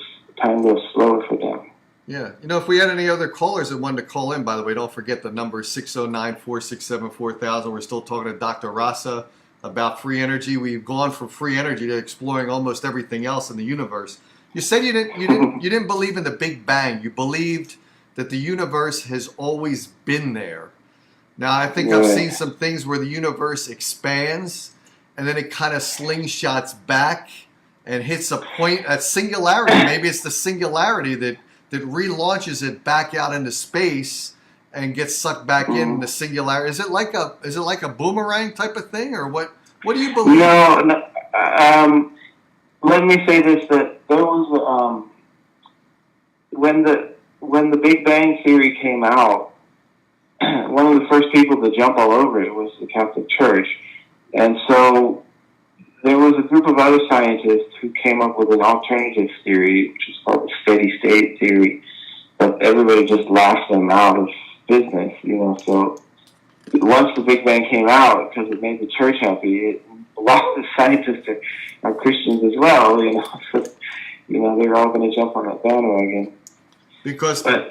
slower for them. Yeah. If we had any other callers that wanted to call in, by the way, don't forget the number 609-467-4000. We're still talking to Dr. Rasa about free energy. We've gone from free energy to exploring almost everything else in the universe. You said you didn't believe in the Big Bang. You believed that the universe has always been there. Now, I think I've seen some things where the universe expands and then it kind of slingshots back and hits a point at singularity. Maybe it's the singularity that relaunches it back out into space and gets sucked back in the singularity. Is it like a boomerang type of thing, or what? What do you believe? No. Let me say this: that there was when the Big Bang theory came out, one of the first people to jump all over it was the Catholic Church, and so there was a group of other scientists who came up with an alternative theory, which is called the steady state theory, but everybody just laughed them out of business, So once the Big Bang came out, because it made the church happy, a lot of the scientists are Christians as well, So, they're all going to jump on that bandwagon. Because they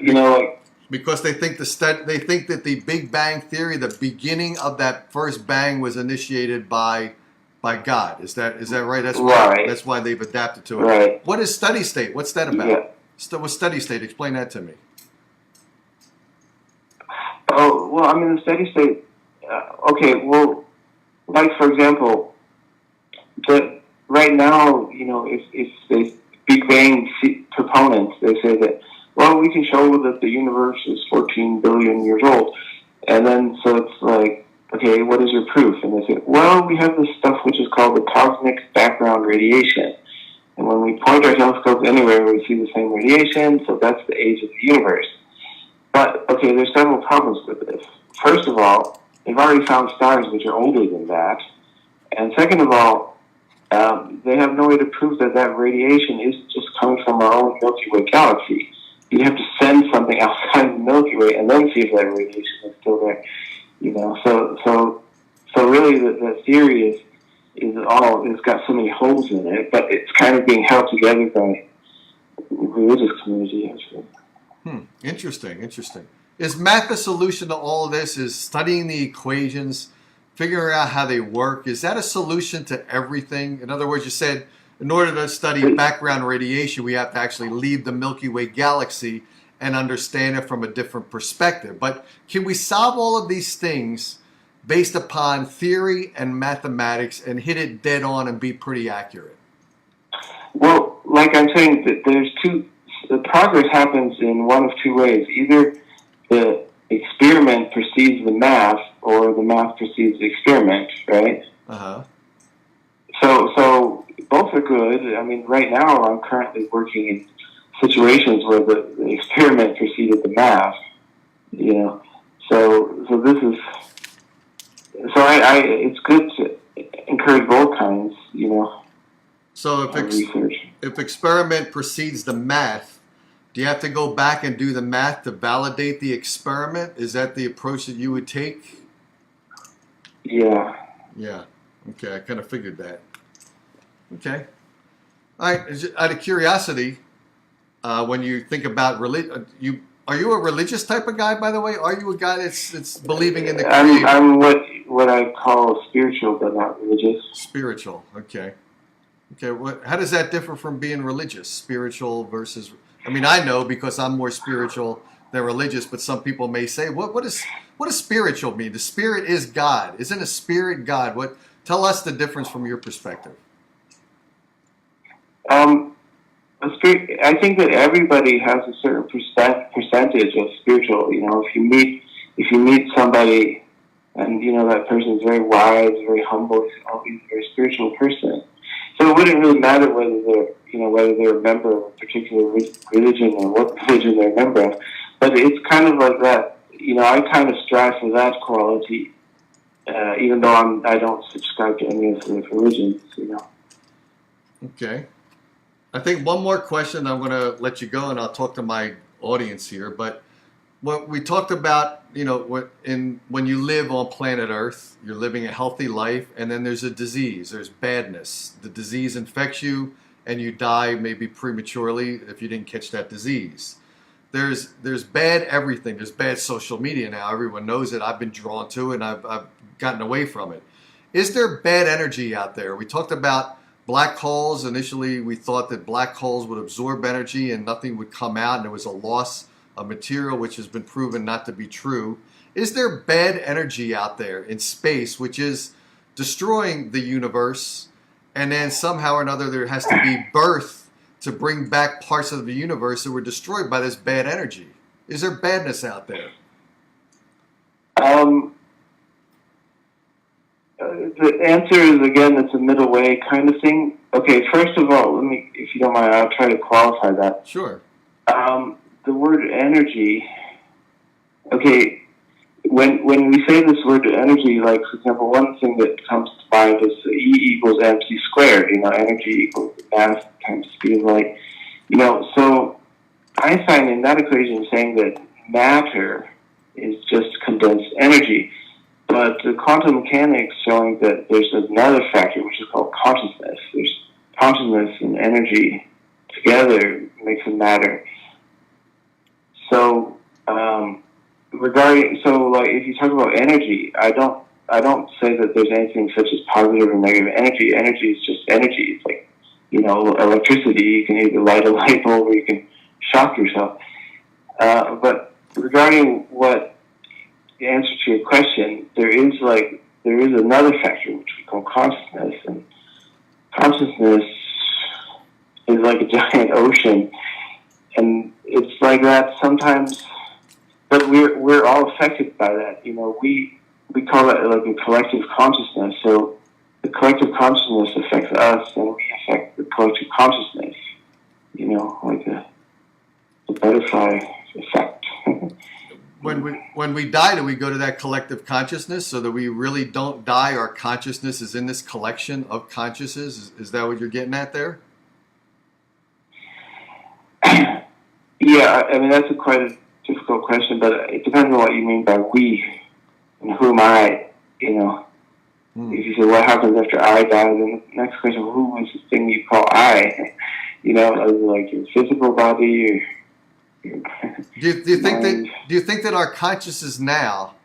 think that the Big Bang theory, the beginning of that first bang, was initiated by God. Is that right? That's why they've adapted to it. Right. What is steady state? What's that about? Yeah. What's steady state? Explain that to me. Oh, well, the steady state. Okay, well, like for example, right now, if the Big Bang proponents, they say that, well, we can show that the universe is 14 billion years old, and then so it's like, okay, what is your proof? And they say, well, we have this stuff which is called the cosmic background radiation. And when we point our telescopes anywhere, we see the same radiation, so that's the age of the universe. But, okay, there's several problems with this. First of all, they've already found stars which are older than that. And second of all, they have no way to prove that radiation is just coming from our own Milky Way galaxy. You have to send something outside of the Milky Way and then see if that radiation is still there. So really the theory it's got so many holes in it, but it's kind of being held together by the religious community, actually. Interesting. Is math the solution to all of this? Is studying the equations, figuring out how they work, is that a solution to everything? In other words, you said in order to study background radiation, we have to actually leave the Milky Way galaxy and understand it from a different perspective. But can we solve all of these things based upon theory and mathematics and hit it dead on and be pretty accurate? Well, like I'm saying, the progress happens in one of two ways. Either the experiment precedes the math, or the math precedes the experiment, right? Uh-huh. So both are good. Right now I'm currently working in situations where the experiment preceded the math, So this is, it's good to encourage both kinds, So if experiment precedes the math, do you have to go back and do the math to validate the experiment? Is that the approach that you would take? Yeah. Yeah. Okay, I kind of figured that. Okay. All right. Out of curiosity, when you think about religion, are you a religious type of guy? By the way, are you a guy that's believing in the Creator? I'm what I call spiritual, but not religious. Spiritual. Okay. How does that differ from being religious? Spiritual versus. I know because I'm more spiritual than religious, but some people may say, what does spiritual mean? The spirit is God. Isn't a spirit God? Tell us the difference from your perspective. I think that everybody has a certain percentage of spiritual. If you meet somebody, and that person is very wise, very humble, he's a very spiritual person. So it wouldn't really matter whether they're a member of a particular religion or what religion they're a member of. But it's kind of like that. I kind of strive for that quality, even though I don't subscribe to any of the religions. Okay. I think one more question. I'm going to let you go, and I'll talk to my audience here. But what we talked about, when you live on planet Earth, you're living a healthy life, and then there's a disease. There's badness. The disease infects you, and you die maybe prematurely if you didn't catch that disease. There's bad everything. There's bad social media now. Everyone knows it. I've been drawn to it, and I've gotten away from it. Is there bad energy out there? We talked about black holes. Initially, we thought that black holes would absorb energy and nothing would come out, and there was a loss of material, which has been proven not to be true. Is there bad energy out there in space which is destroying the universe, and then somehow or another there has to be birth to bring back parts of the universe that were destroyed by this bad energy? Is there badness out there? The answer is, again, it's a middle way kind of thing. Okay, first of all, if you don't mind, I'll try to qualify that. Sure. The word energy, okay, when we say this word energy, like, for example, one thing that comes to mind is E equals mc squared, energy equals mass times speed of light. So Einstein in that equation is saying that matter is just condensed energy. But the quantum mechanics showing that there's another factor, which is called consciousness. There's consciousness and energy together makes a matter. So, if you talk about energy, I don't say that there's anything such as positive or negative energy. Energy is just energy. It's like, electricity. You can either light a light bulb or you can shock yourself. But regarding the answer to your question, there is another factor which we call consciousness, and consciousness is like a giant ocean, and it's like that sometimes. But we're all affected by that. We call it like a collective consciousness. So the collective consciousness affects us, and we affect the collective consciousness. Like the butterfly effect. When we die, do we go to that collective consciousness so that we really don't die? Our consciousness is in this collection of consciousnesses. Is that what you're getting at there? Yeah, I mean, that's quite a difficult question, but it depends on what you mean by we and who am I, If you say, what happens after I die, then the next question, who is the thing you call I? Is it like your physical body or... Do you think that our consciousness now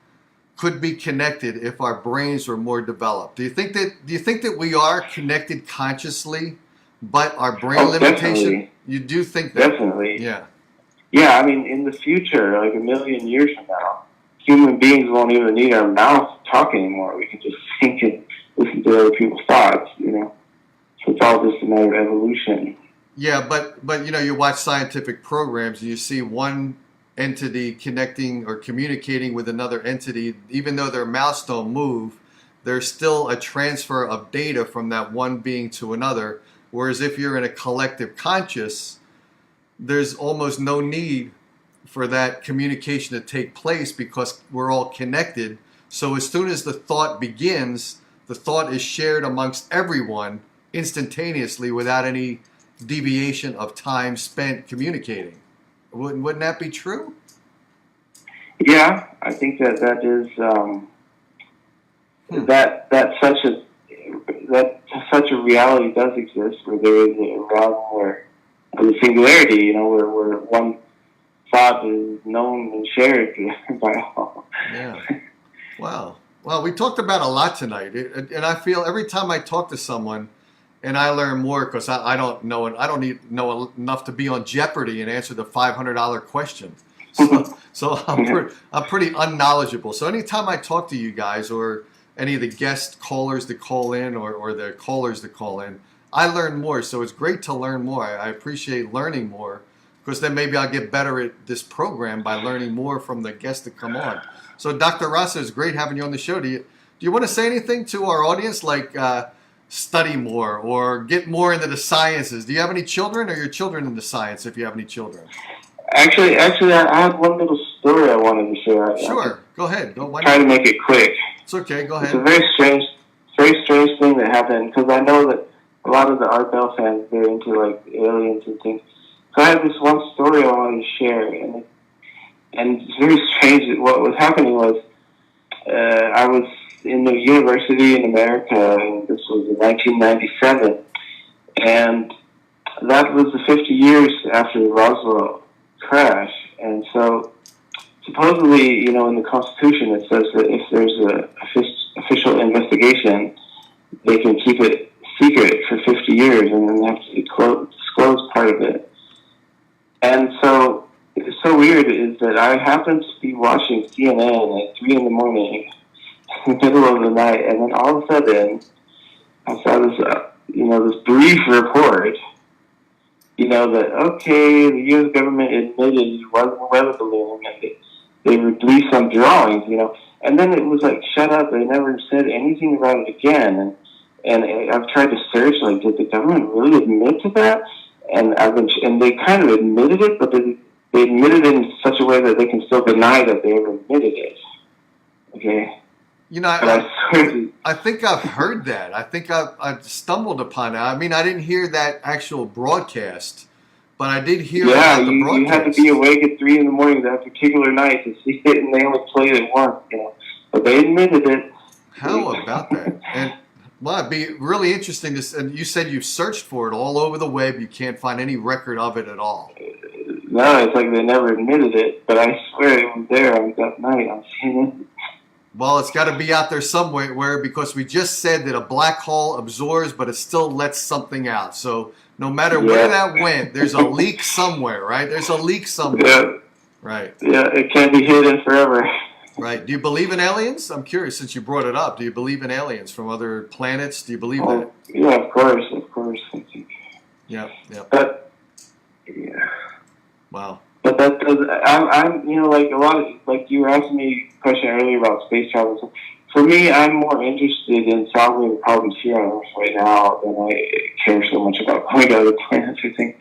could be connected if our brains were more developed? Do you think that we are connected consciously, but our brain limitation? Definitely. You do think that? Definitely. Yeah. Yeah, I mean, in the future, like 1 million years from now, human beings won't even need our mouth to talk anymore. We can just think and listen to other people's thoughts. So it's all just a matter of evolution. Yeah, but you watch scientific programs and you see one entity connecting or communicating with another entity, even though their mouths don't move, there's still a transfer of data from that one being to another. Whereas if you're in a collective conscious, there's almost no need for that communication to take place because we're all connected. So as soon as the thought begins, the thought is shared amongst everyone instantaneously without any deviation of time spent communicating. Wouldn't that be true? Yeah, I think that is that such a reality does exist, where there is a realm where the singularity, where one thought is known and shared by all. Yeah. Wow. Well, we talked about a lot tonight, and I feel every time I talk to someone. And I learn more because I don't know it. I don't know enough to be on Jeopardy and answer the $500 question. So I'm pretty unknowledgeable. So anytime I talk to you guys or any of the guest callers that call in or the callers that call in, I learn more. So it's great to learn more. I appreciate learning more because then maybe I'll get better at this program by learning more from the guests that come on. So Dr. Rasa, it's great having you on the show. Do you want to say anything to our audience, like study more or get more into the sciences? Do you have any children, or are your children into science if you have any children? Actually, I have one little story I wanted to share. Sure, go ahead. Try to make it quick. It's okay, go ahead. It's a very strange thing that happened, because I know that a lot of the Art Bell fans, they're into like aliens and things. So I have this one story I wanted to share, and it's very strange. What was happening was I was in the university in America, and this was in 1997, and that was the 50 years after the Roswell crash, and so supposedly, you know, in the Constitution it says that if there's a official investigation, they can keep it secret for 50 years, and then they have to disclose part of it. And so it's so weird is that I happened to be watching CNN at 3 in the morning, in the middle of the night, and then all of a sudden I saw this, this brief report, that, okay, the U.S. government admitted it wasn't a weather balloon, and they released some drawings, and then it was like, shut up, they never said anything about it again, and I've tried to search, like, did the government really admit to that? And they kind of admitted it, but they admitted it in such a way that they can still deny that they ever admitted it. Okay? I think I've heard that. I think I've stumbled upon it. I mean, I didn't hear that actual broadcast, but I did hear about the broadcast. You had to be awake at 3 in the morning that particular night to see it, and they only played it once, But they admitted it. How about that? And well, it'd be really interesting to. And you said you've searched for it all over the web. You can't find any record of it at all. No, it's like they never admitted it, but I swear it was there on that night on CNN. Well, it's got to be out there somewhere because we just said that a black hole absorbs, but it still lets something out. So no matter where that went, there's a leak somewhere, right? There's a leak somewhere. Yeah. Right. Yeah, it can't be hidden forever. Right. Do you believe in aliens? I'm curious, since you brought it up. Do you believe in aliens from other planets? Do you believe that? Yeah, of course. I think. Yeah. But, yeah. Wow. But that does, I'm like a lot of, like you were asking me a question earlier about space travel. So for me, I'm more interested in solving the problems here on Earth right now than I care so much about going to other planets or things.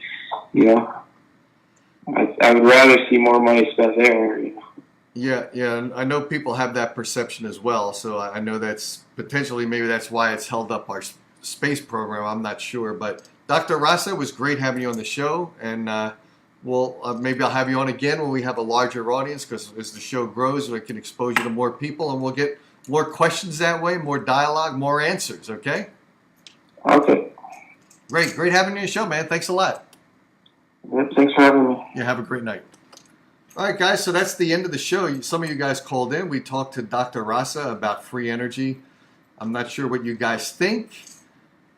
I would rather see more money spent there. Yeah, and I know people have that perception as well. So I know that's potentially maybe that's why it's held up our space program. I'm not sure, but Dr. Rasa, it was great having you on the show, and maybe I'll have you on again when we have a larger audience, because as the show grows, we can expose you to more people, and we'll get more questions that way, more dialogue, more answers. Okay. Okay. Great having you on the show, man. Thanks a lot. Yep, thanks for having me. Yeah, have a great night. All right, guys, so that's the end of the show. Some of you guys called in. We talked to Dr. Rasa about free energy. I'm not sure what you guys think,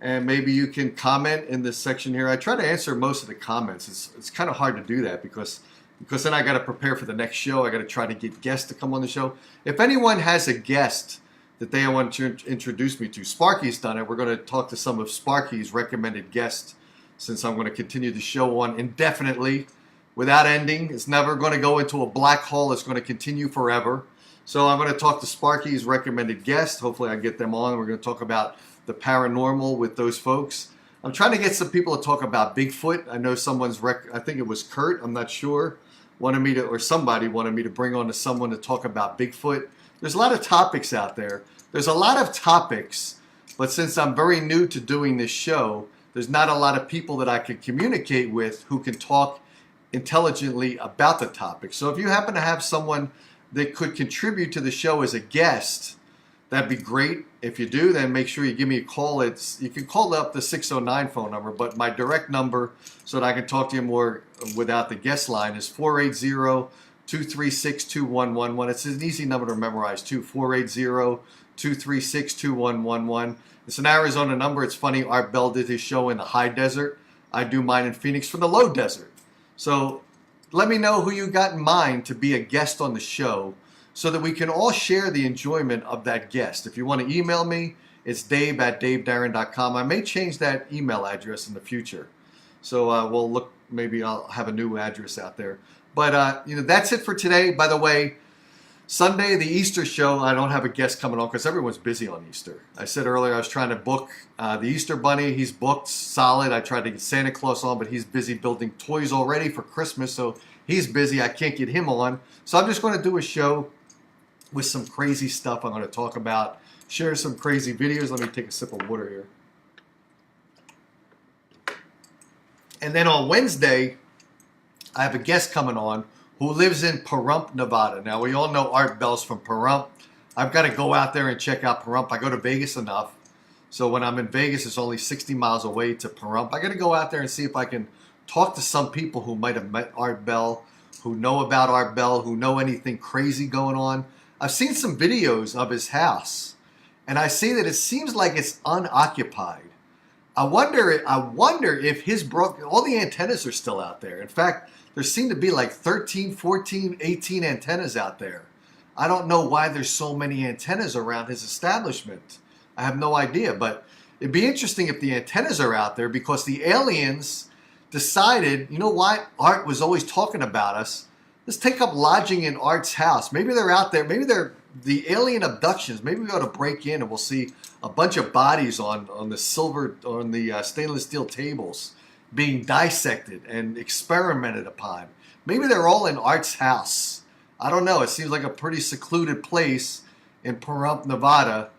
and maybe you can comment in this section here. I try to answer most of the comments. It's kind of hard to do that because then I got to prepare for the next show. I got to try to get guests to come on the show. If anyone has a guest that they want to introduce me to, Sparky's done it. We're going to talk to some of Sparky's recommended guests, since I'm going to continue the show on indefinitely, without ending. It's never going to go into a black hole. It's going to continue forever. So I'm going to talk to Sparky's recommended guests. Hopefully I get them on. We're going to talk about the paranormal with those folks. I'm trying to get some people to talk about Bigfoot. I know someone's, I think it was Kurt, I'm not sure, somebody wanted me to bring on to someone to talk about Bigfoot. There's a lot of topics out there. There's a lot of topics, but since I'm very new to doing this show, there's not a lot of people that I can communicate with who can talk intelligently about the topic. So if you happen to have someone that could contribute to the show as a guest, that'd be great. If you do, then make sure you give me a call. You can call up the 609 phone number, but my direct number, so that I can talk to you more without the guest line, is 480-236-2111. It's an easy number to memorize too, 480-236-2111. It's an Arizona number. It's funny, Art Bell did his show in the high desert. I do mine in Phoenix for the low desert. So let me know who you got in mind to be a guest on the show, so that we can all share the enjoyment of that guest. If you want to email me, it's dave@davedarren.com. I may change that email address in the future. So we'll look, maybe I'll have a new address out there. But that's it for today. By the way, Sunday, the Easter show, I don't have a guest coming on because everyone's busy on Easter. I said earlier I was trying to book the Easter Bunny. He's booked solid. I tried to get Santa Claus on, but he's busy building toys already for Christmas, so he's busy. I can't get him on. So I'm just going to do a show with some crazy stuff I'm going to talk about, share some crazy videos. Let me take a sip of water here. And then on Wednesday, I have a guest coming on who lives in Pahrump, Nevada. Now, we all know Art Bell's from Pahrump. I've got to go out there and check out Pahrump. I go to Vegas enough. So when I'm in Vegas, it's only 60 miles away to Pahrump. I got to go out there and see if I can talk to some people who might have met Art Bell, who know about Art Bell, who know anything crazy going on. I've seen some videos of his house, and I see that it seems like it's unoccupied. I wonder if all the antennas are still out there. In fact, there seem to be like 13, 14, 18 antennas out there. I don't know why there's so many antennas around his establishment. I have no idea, but it'd be interesting if the antennas are out there because the aliens decided, you know what? Art was always talking about us. Let's take up lodging in Art's house. Maybe they're out there. Maybe they're the alien abductions. Maybe we ought to break in and we'll see a bunch of bodies on the stainless steel tables being dissected and experimented upon. Maybe they're all in Art's house. I don't know. It seems like a pretty secluded place in Pahrump, Nevada,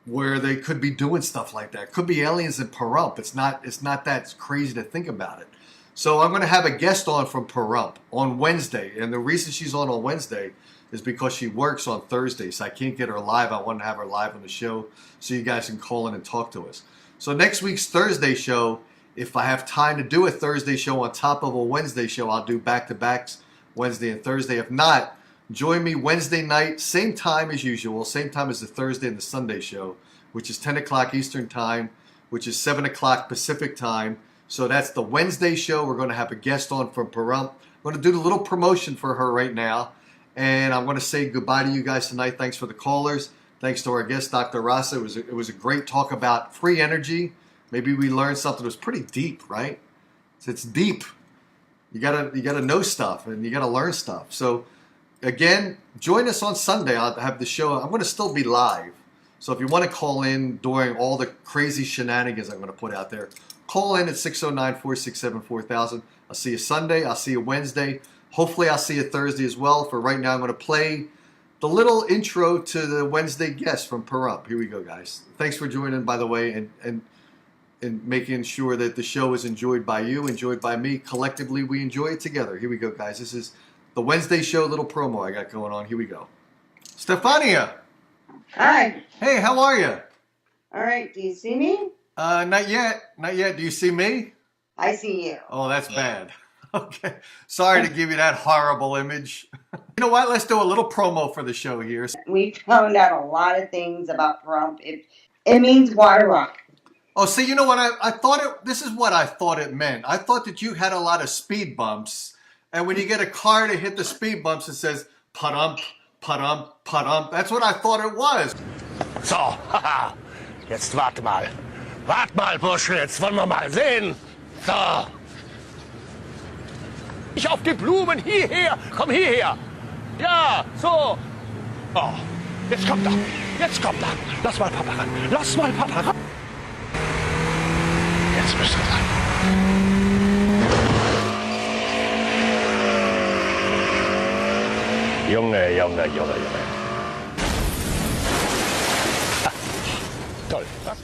where they could be doing stuff like that. Could be aliens in Pahrump. It's not that crazy to think about it. So I'm going to have a guest on from Pahrump on Wednesday. And the reason she's on Wednesday is because she works on Thursday. So I can't get her live. I want to have her live on the show so you guys can call in and talk to us. So next week's Thursday show, if I have time to do a Thursday show on top of a Wednesday show, I'll do back-to-backs Wednesday and Thursday. If not, join me Wednesday night, same time as usual, same time as the Thursday and the Sunday show, which is 10 o'clock Eastern Time, which is 7 o'clock Pacific Time. So that's the Wednesday show. We're going to have a guest on from Pahrump. I'm going to do the little promotion for her right now. And I'm going to say goodbye to you guys tonight. Thanks for the callers. Thanks to our guest, Dr. Rasa. It was a great talk about free energy. Maybe we learned something that was pretty deep, right? It's deep. You gotta know stuff and you gotta learn stuff. So again, join us on Sunday. I'll have the show. I'm going to still be live. So if you want to call in during all the crazy shenanigans I'm going to put out there, call in at 609-467-4000. I'll see you Sunday. I'll see you Wednesday. Hopefully I'll see you Thursday as well. For right now, I'm going to play the little intro to the Wednesday guest from Pahrump. Here we go, guys. Thanks for joining, by the way, and making sure that the show is enjoyed by you, enjoyed by me. Collectively, we enjoy it together. Here we go, guys. This is the Wednesday show, little promo I got going on. Here we go. Stefania. Hi. Hey, how are you? All right. Do you see me? Not yet. Not yet. Do you see me? I see you. Oh, that's bad. Okay. Sorry to give you that horrible image. You know what? Let's do a little promo for the show here. We found out a lot of things about Pahrump. It means water rock. Oh, see, you know what? I thought this is what I thought it meant. I thought that you had a lot of speed bumps. And when you get a car to hit the speed bumps, it says, Pahrump, Pahrump, Pahrump. That's what I thought it was. So, haha, jetzt warte mal. Wart mal, Bursche, jetzt wollen wir mal sehen. So. Ich auf die Blumen, hierher, komm hierher. Ja, so. Oh, jetzt kommt er, jetzt kommt er. Lass mal Papa ran, lass mal Papa ran. Jetzt müsste er sein. Junge, Junge, Junge, Junge. Toll, was?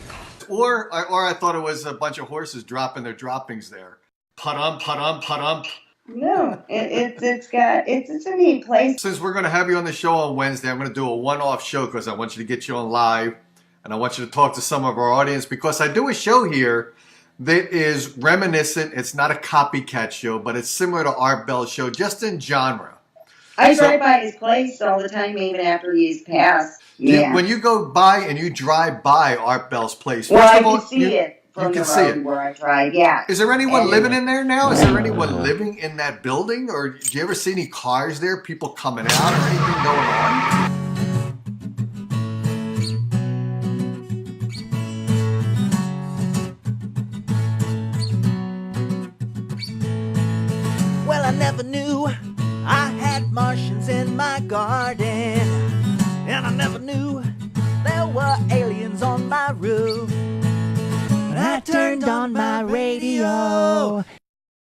Or I thought it was a bunch of horses dropping their droppings there. Pahrump, Pahrump, Pahrump. No, it's a neat place. Since we're going to have you on the show on Wednesday, I'm going to do a one-off show because I want you to get you on live. And I want you to talk to some of our audience because I do a show here that is reminiscent. It's not a copycat show, but it's similar to Art Bell's show, just in genre. I drive by his place all the time, even after he's passed. Yeah. When you go by and you drive by Art Bell's place, Well, first I of all, can see it from can the see road it. where I drive, yeah. Is there anyone And- living in there now? Is there anyone living in that building? Or do you ever see any cars there, people coming out or anything going on? Well, I never knew I had Martians in my garden. And I never knew there were aliens on my roof. I turned on my radio